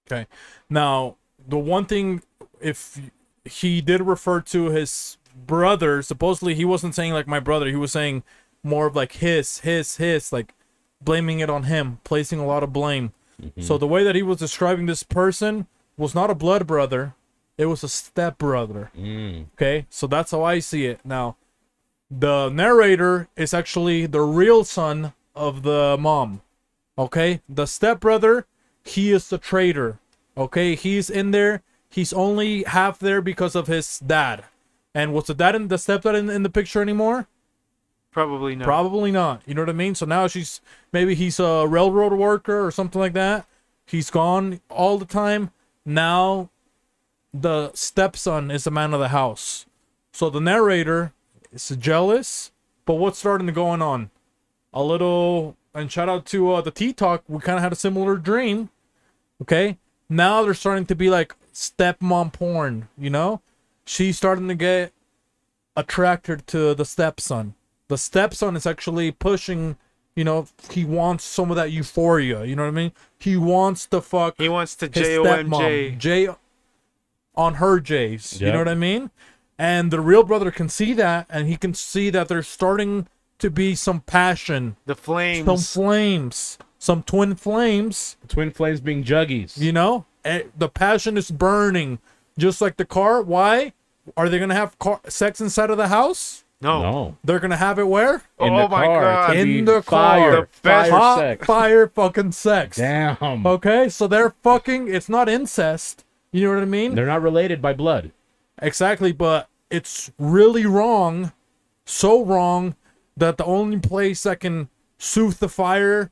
Okay. Now, the one thing, if he did refer to his brother, supposedly he wasn't saying like my brother. He was saying more of like his, like blaming it on him, placing a lot of blame. So the way that he was describing this person was not a blood brother. It was a step brother. Okay. So that's how I see it. Now, the narrator is actually the real son of the mom. Okay? The stepbrother, he is the traitor. Okay? He's in there. He's only half there because of his dad. And was the stepdad in the picture anymore? Probably not. Probably not. You know what I mean? So now maybe he's a railroad worker or something like that. He's gone all the time. Now the stepson is the man of the house. So the narrator is jealous, but what's starting to going on? A little, and shout out to the Tea Talk, we kind of had a similar dream. Okay, now they're starting to be like stepmom porn, you know? She's starting to get attracted to the stepson. The stepson is actually pushing, you know, he wants some of that euphoria, you know what I mean? He wants to fuck. He wants to his JOMJ. stepmom. J on her J's, you Yep. know what I mean? And the real brother can see that, and he can see that there's starting to be some passion. The flames. Some flames. Some twin flames. Twin flames being juggies. You know? The passion is burning. Just like the car. Why? Are they going to have sex inside of the house? No. They're going to have it where? In Oh the my car. God. It's gonna be In the fire, car. The best- fire Hot sex. fire fucking sex. Damn. Okay? So they're fucking. It's not incest. You know what I mean? They're not related by blood. Exactly, but it's really wrong, so wrong, that the only place that can soothe the fire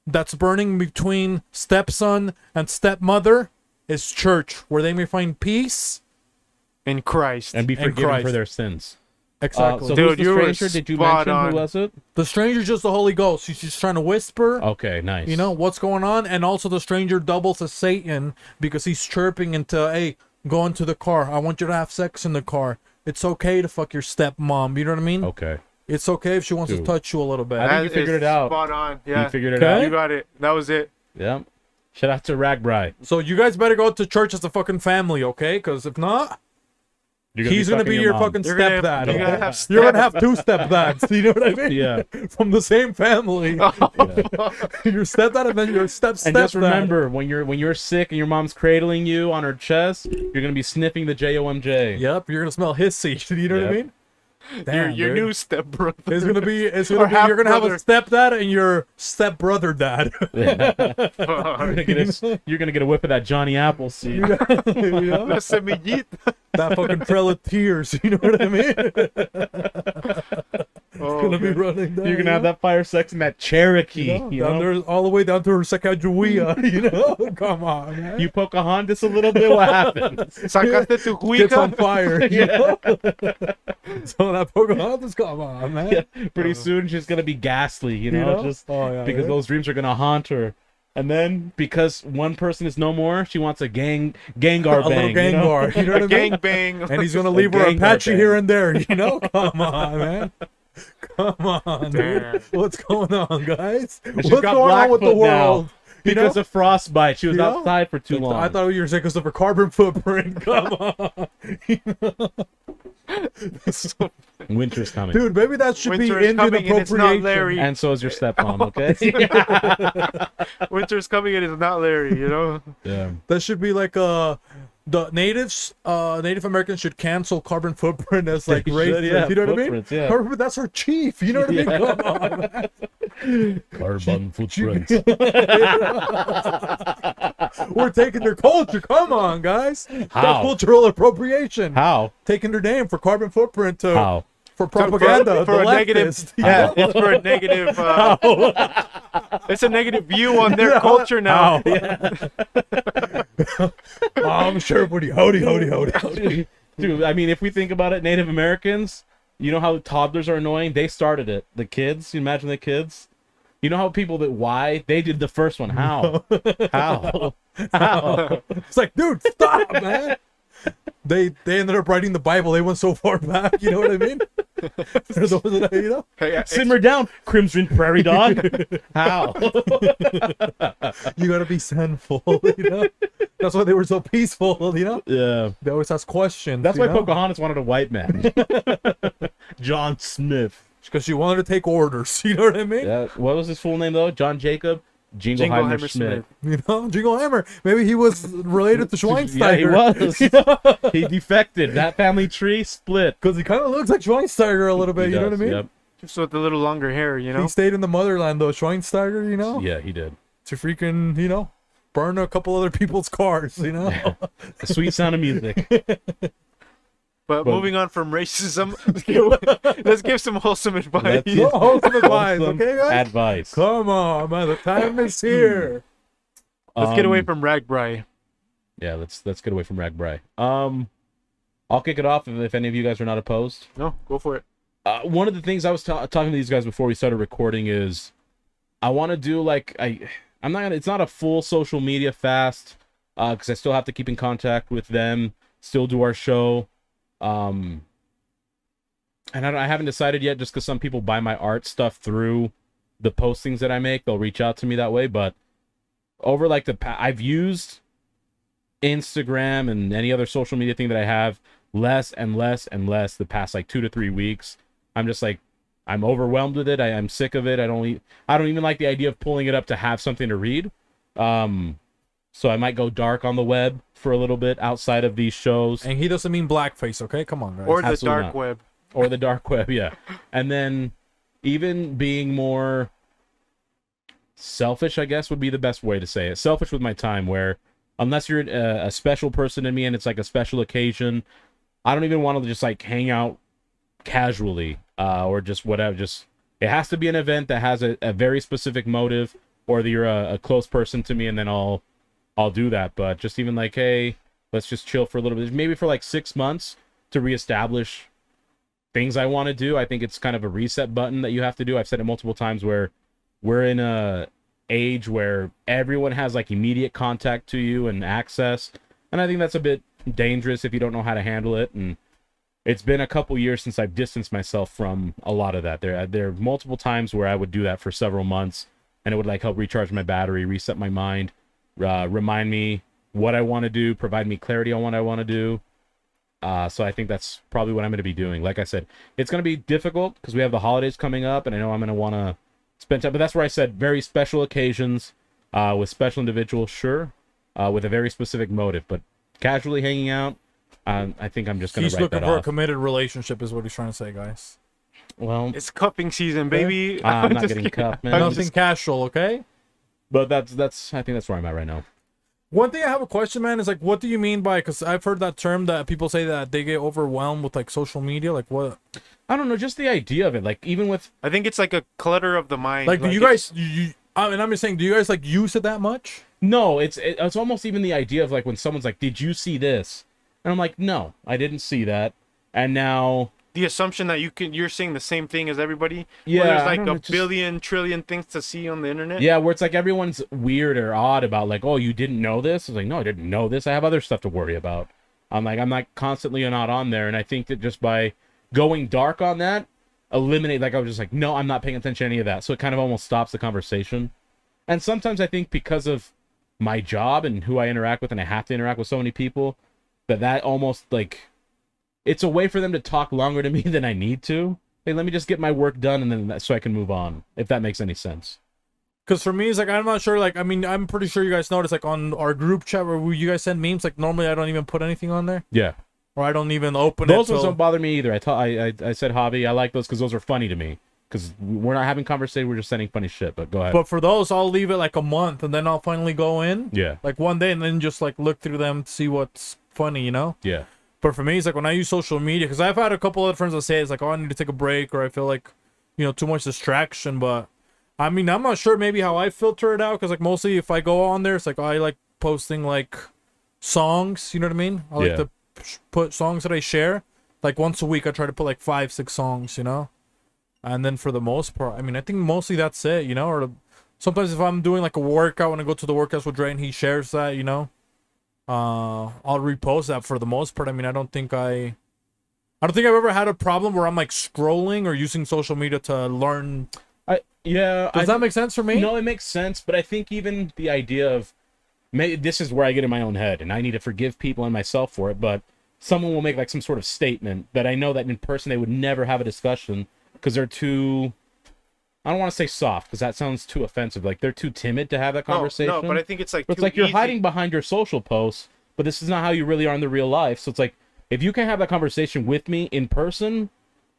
that's burning between stepson and stepmother is church, where they may find peace. In Christ. And be And forgiven Christ. for their sins. Exactly. So Dude, who's the you were stranger? Did you spot mention on. who was it? The stranger's just the Holy Ghost. He's just trying to whisper, Okay, nice. you know, what's going on. And also the stranger doubles as Satan because he's chirping into, hey, go into the car. I want you to have sex in the car. It's okay to fuck your stepmom. You know what I mean? Okay. It's okay if she wants to Dude. touch you a little bit. I think you That figured is it out. Spot on. Yeah. You figured it Okay. out. You got it. That was it. Yep. Shout out to Ragbri. So you guys better go to church as a fucking family, okay? Because if not, he's gonna be your mom. fucking You're gonna- stepdad. you're gonna okay? have You're gonna have two stepdads. You know what I mean? Yeah. From the same family. Yeah. Your stepdad and then your And just stepdad. remember, when you're sick and your mom's cradling you on her chest, you're gonna be sniffing the JOMJ. Yep, you're gonna smell his seed. You know what I Yep. mean? Damn, your dude. new stepbrother. It's gonna be. Or You're gonna have a half-brother. stepdad and your stepbrother dad. You're gonna get a whiff of that Johnny Appleseed. You know? La semillita. That fucking trail of tears. You know what I mean? Oh, Gonna be man. running down. You're gonna you have know? that fire sex in that Cherokee. You You know, down know? there, all the way down to her Sacagawea, you know? Come on, man. You Pocahontas a little bit. What happens? Sacaste tu Gets on cuica. fire. You Yeah. know? So that Pocahontas, come on, man. Yeah, pretty soon she's gonna be ghastly. You know? Just Oh, yeah, because yeah. those dreams are gonna haunt her. And then because one person is no more, she wants a Gengar A bang. little you gang know? bar. You know what I mean? Gang bang. And he's gonna leave her Gengar Apache bang. here and there. You know? Come on, man. Come on, dude. Damn. What's going on, guys? And What's she's going got on with the Blackfoot now. world? You Because know? of frostbite. She was You know? outside for too long. I thought you were saying because of her carbon footprint. Come on. Winter's coming. Dude, maybe that should Winter be is Indian coming and it's not appropriation. Larry. And so is your stepmom, okay? Winter's coming and it's not Larry, you know? Yeah. That should be like the natives, Native Americans should cancel carbon footprint as like They should, racist. yeah, You know what I mean? footprints, yeah. Carbon, that's our chief. You know what I mean? Yeah. Come on, man. Carbon footprint. We're taking their culture. Come on, guys. That's How? cultural appropriation. How? Taking their name for carbon footprint to How? for propaganda. For the a negative, leftist. yeah, it's for a negative. It's a negative view on their culture now. Oh, I'm sure. Howdy, howdy, howdy. Dude, I mean, if we think about it, Native Americans, You know how toddlers are annoying? They started it. The kids, you imagine the kids? You know how people that why? They did the first one. How? How? How? It's like, dude, stop, man. They ended up writing the Bible. They went so far back. You know what I mean? They're those that, you know? Hey, Simmer down, Crimson Prairie Dog. How? You gotta be sinful, you know? That's why they were so peaceful, you know? Yeah. They always ask questions. That's you why know? Pocahontas wanted a white man. John Smith. Because she wanted to take orders. You know what I mean? Yeah. What was his full name though? John Jacob Jingleheimer Schmidt. You know, Jingleheimer. Maybe he was related to Schweinsteiger. Yeah, he was. He defected. That family tree split. Because he kind of looks like Schweinsteiger a little bit. He You know does, what I mean? Yep. just with the little longer hair, you know. He stayed in the motherland though, Schweinsteiger. You know. Yeah, he did. To freaking, you know, burn a couple other people's cars. You know. The sweet sound of music. But Well- moving on from racism, let's give some wholesome advice. Let's No wholesome advice, Wholesome okay, guys? advice. Come on, man. The time is here. Let's get away from ragbri. Yeah, let's get away from Ragbri. I'll kick it off if any of you guys are not opposed. No, go for it. One of the things I was talking to these guys before we started recording is I want to do like I'm not gonna. It's not a full social media fast because I still have to keep in contact with them, still do our show. And I haven't decided yet, just because some people buy my art stuff through the postings that I make. They'll reach out to me that way. But over like I've used Instagram and any other social media thing that I have less and less and less the past like 2 to 3 weeks. I'm just like, I'm overwhelmed with it. I'm sick of it. I don't even like the idea of pulling it up to have something to read. So I might go dark on the web for a little bit outside of these shows. And he doesn't mean blackface, okay? Come on, guys. Or the Absolutely dark not. web. Or the dark web, yeah. And then even being more selfish, I guess, would be the best way to say it. Selfish with my time, where unless you're a special person to me and it's like a special occasion, I don't even want to just like hang out casually or just whatever. Just it has to be an event that has a very specific motive, or that you're a close person to me, and then I'll do that. But just even like, hey, let's just chill for a little bit, maybe for like 6 months to reestablish things I want to do. I think it's kind of a reset button that you have to do. I've said it multiple times where we're in a age where everyone has like immediate contact to you and access, and I think that's a bit dangerous if you don't know how to handle it. And it's been a couple years since I've distanced myself from a lot of that. There are multiple times where I would do that for several months, and it would like help recharge my battery, reset my mind, remind me what I want to do, provide me clarity on what I want to do. So I think that's probably what I'm going to be doing. Like I said, it's going to be difficult because we have the holidays coming up, and I know I'm going to want to spend time. But that's where I said very special occasions with special individuals, sure, with a very specific motive. But casually hanging out, I think I'm just going He's to write looking that for a off. committed relationship is what he's trying to say, guys. Well, It's cuffing season, baby. I'm not Just getting kidding. cuffed, man. I'm Nothing just- casual, okay? But that's I think that's where I'm at right now. One thing I have a question, man, is like, what do you mean by? Because I've heard that term that people say that they get overwhelmed with like social media. Like what? I don't know, just the idea of it. Like even with I think it's like a clutter of the mind. Like, do you it's- guys? I mean, I'm just saying, do you guys like use it that much? no, it's almost even the idea of like when someone's like, "Did you see this?" And I'm like, "No, I didn't see that." And now the assumption that you're seeing the same thing as everybody. Yeah, Where there's I like don't know, a just- billion trillion things to see on the internet. yeah, where it's like everyone's weird or odd about like, "Oh, you didn't know this?" It's like, "No, I didn't know this. I have other stuff to worry about." I'm not constantly not on there, and I think that just by going dark on that, eliminate, like I was just like, "No, I'm not paying attention to any of that." So it kind of almost stops the conversation. And sometimes I think because of my job and who I interact with, and I have to interact with so many people, that almost like it's a way for them to talk longer to me than I need to. Hey, let me just get my work done, and then so I can move on, if that makes any sense. Because for me, it's like, I'm not sure. Like, I mean, I'm pretty sure you guys noticed, like, on our group chat where you guys send memes, like, normally I don't even put anything on there. Yeah. Or I don't even open Those it. ones till- don't bother me either. I said hobby. I like those because those are funny to me. Because we're not having conversation, we're just sending funny shit. But go ahead. But for those, I'll leave it like a month, and then I'll finally go in. Yeah. Like one day, and then just like look through them, see what's funny, you know? Yeah. But for me, it's like when I use social media, because I've had a couple other friends that say it's like, oh, I need to take a break, or I feel like, you know, too much distraction. But I mean, I'm not sure maybe how I filter it out, because like mostly if I go on there, it's like I like posting like songs, you know what I mean? I like Yeah. to put songs that I share. like once a week I try to put like 5-6 songs, you know. And then for the most part, I mean, I think mostly that's it, you know. Or sometimes if I'm doing like a workout, when I go to the workouts with Dre and he shares that, you know, I'll repost that for the most part. I mean, I don't think I've ever had a problem where I'm like scrolling or using social media to learn. Does that make sense for me? No, it makes sense, but I think even the idea of this is where I get in my own head, and I need to forgive people and myself for it. But someone will make like some sort of statement that I know that in person they would never have a discussion because they're too. I don't want to say soft because that sounds too offensive. Like they're too timid to have that conversation. No, but I think it's like it's like you're hiding behind your social posts, but this is not how you really are in the real life. So it's like if you can have that conversation with me in person,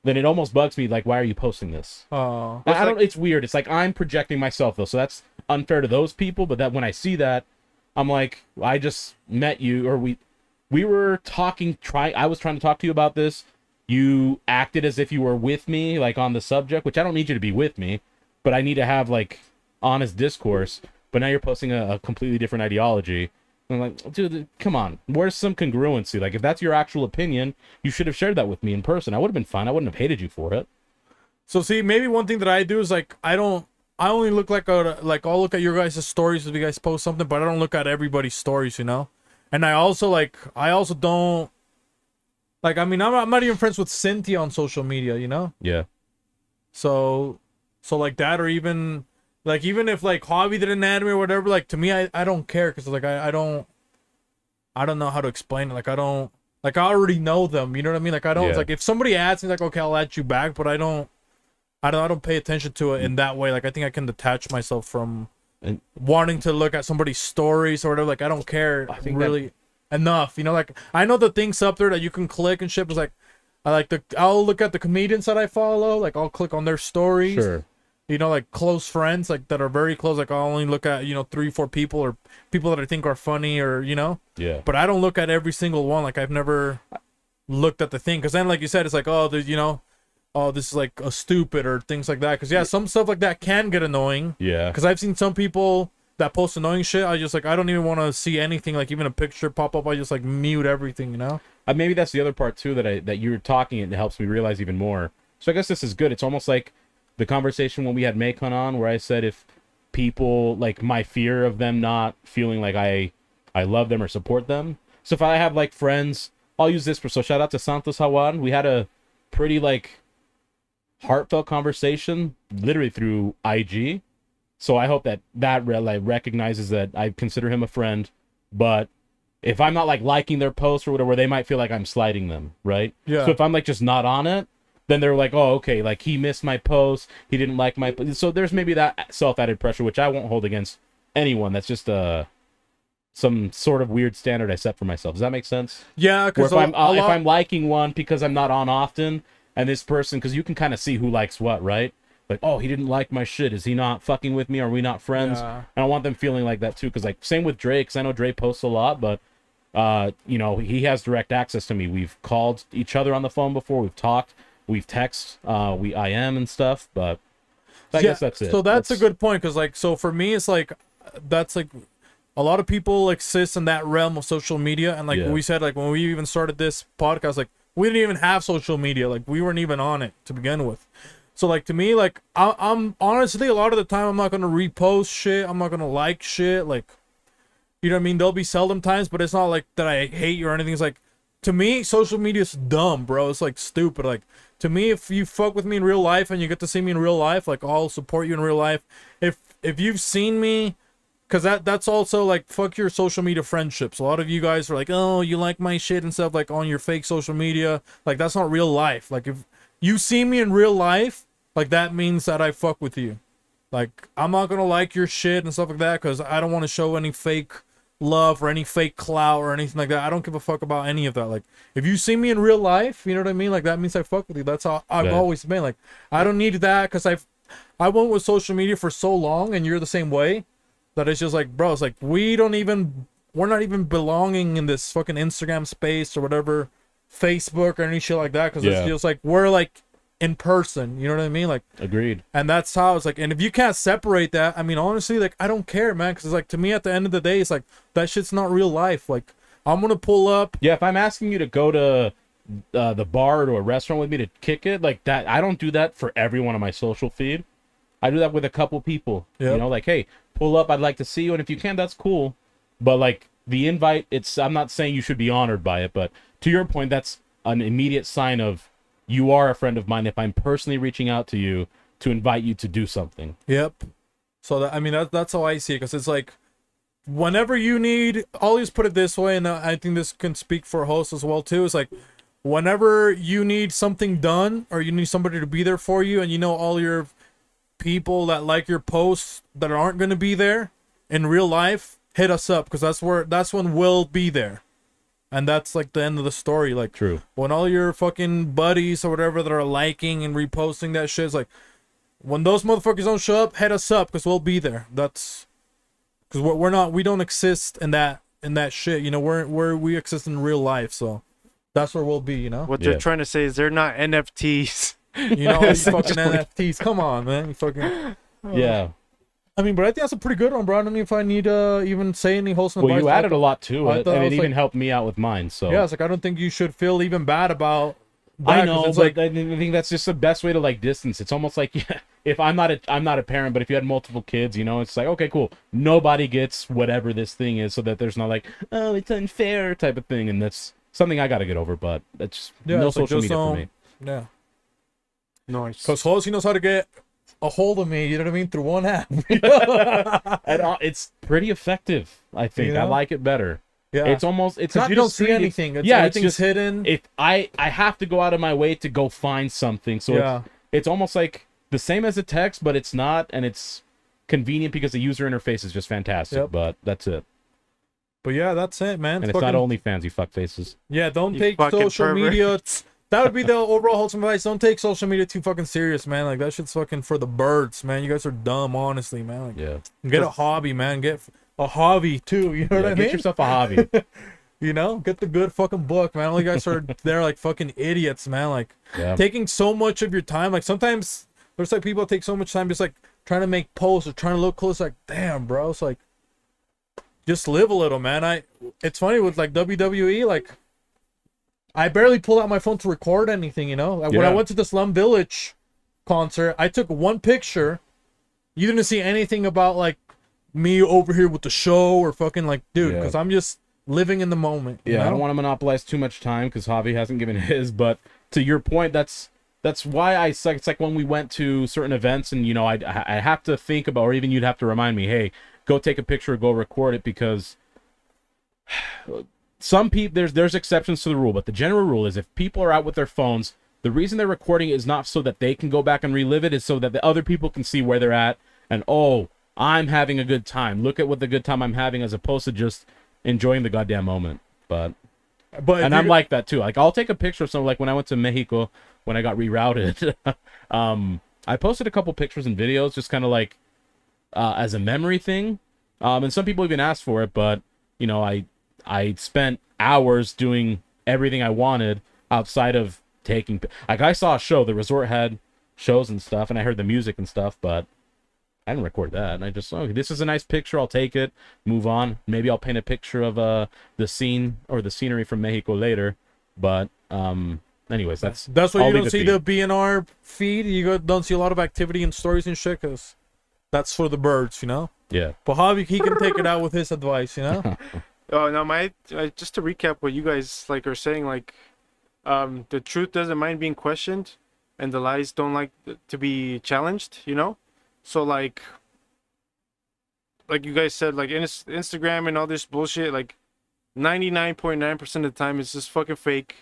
then it almost bugs me. Like, why are you posting this? Oh, I don't. It's weird. It's like I'm projecting myself though, so that's unfair to those people. But that when I see that, I'm like, I just met you, or we were talking. I was trying to talk to you about this. You acted as if you were with me, like on the subject, which I don't need you to be with me, but I need to have like honest discourse. But now you're posting a completely different ideology. I'm like, dude, come on. Where's some congruency? Like, if that's your actual opinion, you should have shared that with me in person. I would have been fine. I wouldn't have hated you for it. So see, maybe one thing that I do is like I only look I'll look at your guys' stories if you guys post something, but I don't look at everybody's stories, you know. And I also don't. Like, I mean, I'm not even friends with Cynthia on social media, you know? Yeah. So like that, or even if like Javi didn't add me or whatever, like to me, I don't care because like I don't know how to explain it. Like I already know them, you know what I mean? Like I don't. Yeah. It's like if somebody adds me, like okay, I'll add you back, but I don't pay attention to it in that way. Like I think I can detach myself from wanting to look at somebody's stories or whatever. Like I don't care really enough, you know. Like I know the things up there that you can click and shit. But like I'll look at the comedians that I follow. Like I'll click on their stories. Sure. You know, like close friends, like that are very close. Like I'll only look at 3-4 people or people that I think are funny or you know. Yeah. But I don't look at every single one. Like I've never looked at the thing because then, like you said, it's like oh, there's oh, this is like a stupid or things like that. Because yeah, some stuff like that can get annoying. Yeah. Because I've seen some people that post annoying shit. I just like I don't even want to see anything. Like even a picture pop up, I just like mute everything. You know. Maybe that's the other part too that you're talking. It helps me realize even more. So I guess this is good. It's almost like the conversation when we had Macon on, where I said if people like my fear of them not feeling like I love them or support them. So if I have like friends, I'll use this so shout out to Santos Hawan. We had a pretty like heartfelt conversation literally through IG. So I hope that like recognizes that I consider him a friend. But if I'm not like liking their posts or whatever, they might feel like I'm slighting them, right? Yeah. So if I'm like just not on it, then they're like, oh, okay, like he missed my post, he didn't like my so there's maybe that self-added pressure, which I won't hold against anyone. That's just some sort of weird standard I set for myself. Does that make sense? Yeah, because if I'm liking one because I'm not on often, and this person, because you can kind of see who likes what, right? Like, oh, he didn't like my shit. Is he not fucking with me? Are we not friends? Yeah. And I want them feeling like that too, because like same with Dre, because I know Dre posts a lot, but he has direct access to me. We've called each other on the phone before. We've talked. We've texted, we IM and stuff, but I guess that's it. So that's a good point, because like, so for me, it's like, that's like, a lot of people exist in that realm of social media, and like we said, like when we even started this podcast, like we didn't even have social media, like we weren't even on it to begin with. So like to me, like I'm honestly a lot of the time I'm not gonna repost shit, I'm not gonna like shit, like you know what I mean. There'll be seldom times, but it's not like that I hate you or anything. It's like to me, social media is dumb, bro. It's like stupid. Like to me, if you fuck with me in real life and you get to see me in real life, like I'll support you in real life. If you've seen me, because that's also like fuck your social media friendships. A lot of you guys are like, oh, you like my shit and stuff like on your fake social media. Like that's not real life. Like if you see me in real life, like that means that I fuck with you. Like I'm not gonna like your shit and stuff like that because I don't want to show any fake love or any fake clout or anything like that. I don't give a fuck about any of that. Like if you see me in real life, you know what I mean, like that means I fuck with you. That's how I've always been. Like I don't need that because I went with social media for so long and you're the same way, that it's just like, bro, it's like we're not even belonging in this fucking Instagram space or whatever, Facebook or any shit like that, because it's just like we're like in person, you know what I mean? Like agreed. And that's how it's like, and if you can't separate that, I mean honestly, like I don't care, man, because it's like to me at the end of the day, it's like that shit's not real life. Like I'm gonna pull up. Yeah, if I'm asking you to go to the bar or a restaurant with me to kick it like that. I don't do that for everyone on my social feed. I do that with a couple people. Yep. You know, like, hey, pull up. I'd like to see you, and if you can, that's cool. But like the invite, I'm not saying you should be honored by it, but to your point, that's an immediate sign of you are a friend of mine if I'm personally reaching out to you to invite you to do something. Yep. So that, I mean, that's how I see it, because it's like, whenever you need, I'll always put it this way, and I think this can speak for hosts as well too. It's like, whenever you need something done, or you need somebody to be there for you, and you know all your people that like your posts that aren't going to be there in real life, hit us up, because that's when we'll be there. And that's like the end of the story. Like, true. When all your fucking buddies or whatever that are liking and reposting that shit, it's like, when those motherfuckers don't show up, hit us up, because we'll be there. That's because we don't exist in that shit. You know, we exist in real life, so that's where we'll be. You know, what they're trying to say is they're not NFTs. You know, these fucking NFTs. Come on, man. You fucking Yeah. I mean, but I think that's a pretty good one, bro. I don't know if I need to even say any wholesome advice. Well, you added a lot to it, and it even like, helped me out with mine. So yeah, it's like, I don't think you should feel even bad about that, I know, it's but like, I think that's just the best way to like distance. It's almost like, yeah, if I'm not a parent, but if you had multiple kids, you know, it's like, okay, cool. Nobody gets whatever this thing is, so that there's not like, oh, it's unfair type of thing, and that's something I got to get over. But that's no social media for me. Yeah. Nice. Because Halsey knows how to get a hold of me, you know what I mean, through one app. And it's pretty effective, I think. You know? I like it better. Yeah. It's not you don't see anything. Everything's just hidden. If I have to go out of my way to go find something, so it's almost like the same as a text, but it's not, and it's convenient because the user interface is just fantastic. Yep. But that's it. But yeah, that's it, man. And it's not OnlyFans, you fuck faces. Yeah, don't take social media. That would be the overall wholesome advice. Don't take social media too fucking serious, man. Like, that shit's fucking for the birds, man. You guys are dumb, honestly, man. Like, yeah. Get a hobby, man. Get a hobby too. You know what I mean? Get yourself a hobby. You know, get the good fucking book, man. All you guys are there like fucking idiots, man. Like, taking so much of your time. Like, sometimes there's like people that take so much time just like trying to make posts or trying to look close. Like, damn, bro. It's like, just live a little, man. It's funny with like WWE, like, I barely pull out my phone to record anything, you know? Like, when I went to the Slum Village concert, I took one picture. You didn't see anything about, like, me over here with the show or fucking, like, dude, because I'm just living in the moment. Yeah, you know? I don't want to monopolize too much time because Javi hasn't given his, but to your point, that's why it's like when we went to certain events and, you know, I have to think about, or even you'd have to remind me, hey, go take a picture, go record it, because some people, there's exceptions to the rule, but the general rule is if people are out with their phones, the reason they're recording it is not so that they can go back and relive it, is so that the other people can see where they're at and, oh, I'm having a good time. Look at what the good time I'm having, as opposed to just enjoying the goddamn moment. But and I'm like that too. Like, I'll take a picture of something. Like when I went to Mexico, when I got rerouted, I posted a couple pictures and videos, just kind of like as a memory thing. And some people even asked for it, but you know, I spent hours doing everything I wanted outside of taking. Like, I saw a show. The resort had shows and stuff, and I heard the music and stuff, but I didn't record that. And I just, oh, this is a nice picture. I'll take it. Move on. Maybe I'll paint a picture of the scene or the scenery from Mexico later. But anyways, that's why you don't see the BNR feed. You don't see a lot of activity and stories and shit, because that's for the birds, you know. Yeah. But Javi, he can take it out with his advice, you know. Oh no, just to recap what you guys like are saying, like, the truth doesn't mind being questioned, and the lies don't like to be challenged, you know. So like you guys said, like, Instagram and all this bullshit, like 99.9% of the time it's just fucking fake.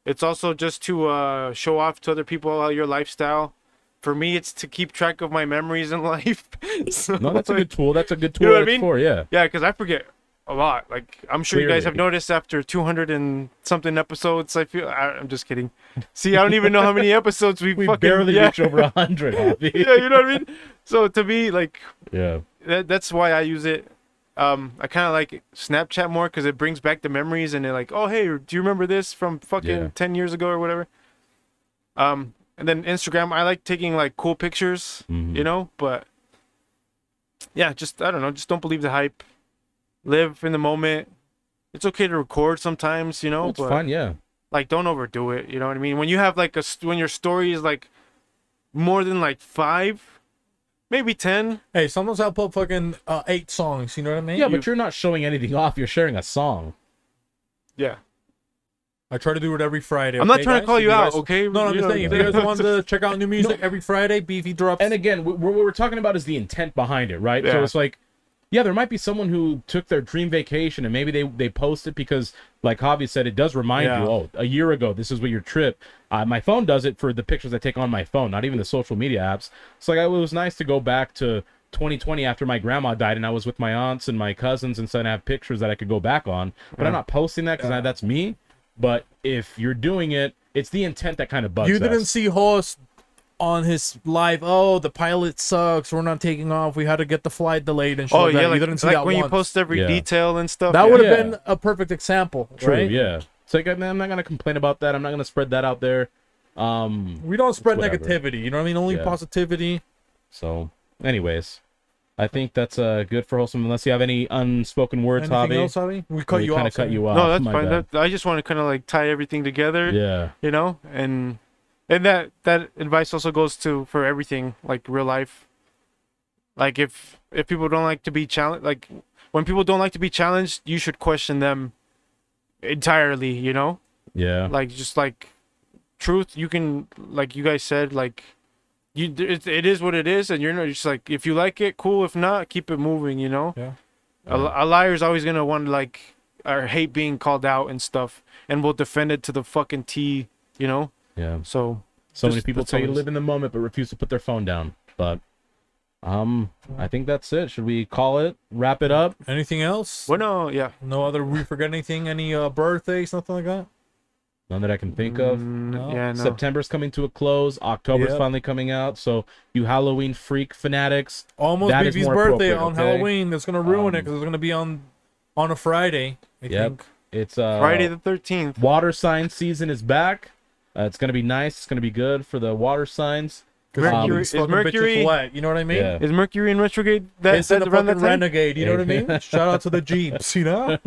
It's also just to show off to other people your lifestyle. For me, it's to keep track of my memories in life. So, no, that's a good tool. That's a good tool. You know what I mean? For, yeah. Yeah, because I forget a lot. Like, I'm sure you guys have noticed after 200 and something episodes. I'm just kidding. See, I don't even know how many episodes we fucking barely reach over 100. Yeah, you know what I mean. So to me, like, yeah, that's why I use it. I kind of like Snapchat more because it brings back the memories, and they're like, oh hey, do you remember this from fucking 10 years ago or whatever? And then Instagram, I like taking like cool pictures, you know. But yeah, just I don't know, just don't believe the hype. Live in the moment. It's okay to record sometimes, you know. It's fun, yeah. like don't overdo it. You know what I mean? When you have like when your story is like more than like 5, maybe 10. Hey, sometimes I'll put fucking 8 songs. You know what I mean? Yeah, but you're not showing anything off. You're sharing a song. Yeah. I try to do it every Friday. I'm not okay, trying to guys? call If you out, guys- okay? No, I'm You just know, saying, if you guys want to check out new music every Friday, Beefy drops. And again, what we're talking about is the intent behind it, right? So Yeah. it's like, yeah, there might be someone who took their dream vacation and maybe they post it because, like Javi said, it does remind Yeah. you, oh, a year ago, this is what your trip. My phone does it for the pictures I take on my phone, not even the social media apps. So like, it was nice to go back to 2020 after my grandma died and I was with my aunts and my cousins and so I have pictures that I could go back on. But I'm not posting that because that's me. But if you're doing it, it's the intent that kind of bugs You didn't us. see Hoss on his live, oh, the pilot sucks, we're not taking off, we had to get the flight delayed and shit Oh like yeah, that. like, You didn't see like that when once. you post every Yeah. detail and stuff. That yeah. would have Yeah. been a perfect example, True, right? yeah. So like, I'm not going to complain about that. I'm not going to spread that out there. We don't spread Whatever. negativity, you know what I mean? Only Yeah. positivity. So, anyways, I think that's good for wholesome. Unless you have any unspoken words, Anything Javi. else, Javi? We cut We you kind off. of cut sorry. you off. No, that's my fine. bad. I just want to kind of like tie everything together. Yeah. You know, and that advice also goes to for everything, like real life. Like if people don't like to be challenged, like when people don't like to be challenged, you should question them entirely. You know, Yeah. like just like truth. You can, like you guys said, like it is what it is, and you're not just like, if you like it, cool. If not, keep it moving. You know. Yeah. A liar's always gonna want to like or hate being called out and stuff, and will defend it to the fucking T. You know. Yeah. So. So many Just- people that's tell you to always- live in the moment but refuse to put their phone down. But I think that's it. Should we call it? Wrap it up? Anything else? Well, no, yeah. No other, we forget anything? Any birthdays, nothing like that? None that I can think of. Yeah, no. September's coming to a close. October's Yep. finally coming out. So you Halloween freak fanatics, Almost That is Beefy's more birthday appropriate, on okay? Halloween. That's gonna ruin it Um, because it's gonna be on a Friday. I Yep. think. it's Friday the 13th. water sign season is back. It's gonna be nice. It's gonna be good for the water signs. Mercury, These is fucking bitches Mercury wet, you know what I mean? Yeah. is Mercury in retrograde? It's in the around that fucking time? renegade. You know what I mean? Shout out to the Jeeps. You know.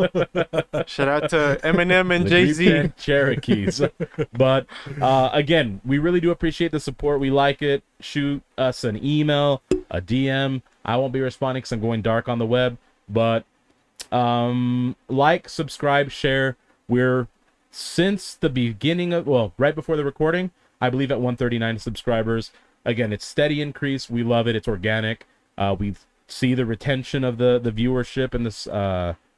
Shout out to Eminem and The Jay Z. Jeep Cherokees. But again, we really do appreciate the support. We like it. Shoot us an email, a DM. I won't be responding because I'm going dark on the web. But like, subscribe, share. We're since the beginning of, well, right before the recording, I believe at 139 subscribers. Again, it's steady increase. We love it. It's organic. We see the retention of the viewership and this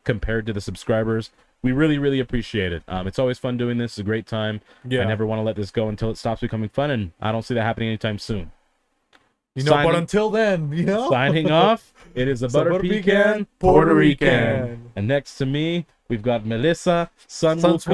compared to the subscribers. We really, really appreciate it. It's always fun doing this. It's a great time. Yeah. I never want to let this go until it stops becoming fun, and I don't see that happening anytime soon. You know, but Signing- until then, you know. Signing off, it is a So butter Butter pecan, Pecan, Puerto Puerto Rican. Rican. And next to me, we've got Melissa Sun Sunwukong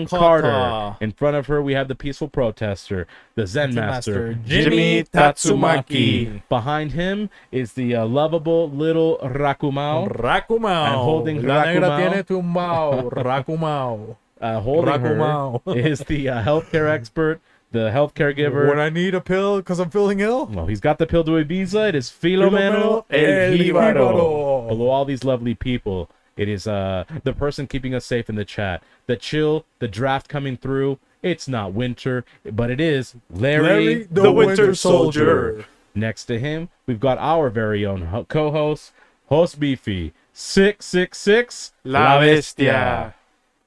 Wukong Carter. Carter. In front of her, we have the peaceful protester, the Zen Master, Jimmy Tatsumaki. Behind him is the lovable little Rakumao. Rakumao. And holding La negra Rakumao. tiene tumbao. Rakumao. Holding her Rakumao. is the healthcare expert, the healthcare giver. When I need a pill because I'm feeling ill. Well, he's got the pill to Ibiza. It is Filomeno El Jíbaro. Below all these lovely people, it is the person keeping us safe in the chat. The chill, the draft coming through. It's not winter, but it is Larry the Winter Soldier. Next to him, we've got our very own co-host, Host Beefy 666 La Bestia.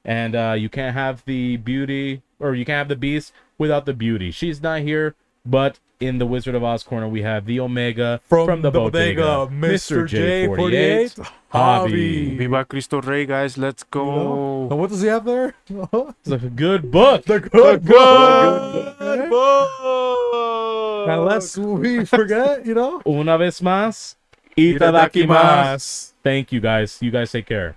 And you can't have the beauty, or you can't have the beast without the beauty. She's not here, but in the Wizard of Oz corner, we have the Omega From the the Bodega, Bodega, Mr. J48, Javi. Viva Cristo Rey, guys. Let's go. And what does he have there? It's a good book. The good Good book. Unless we forget, you know. Una vez más, itadakimasu. Thank you guys. You guys take care.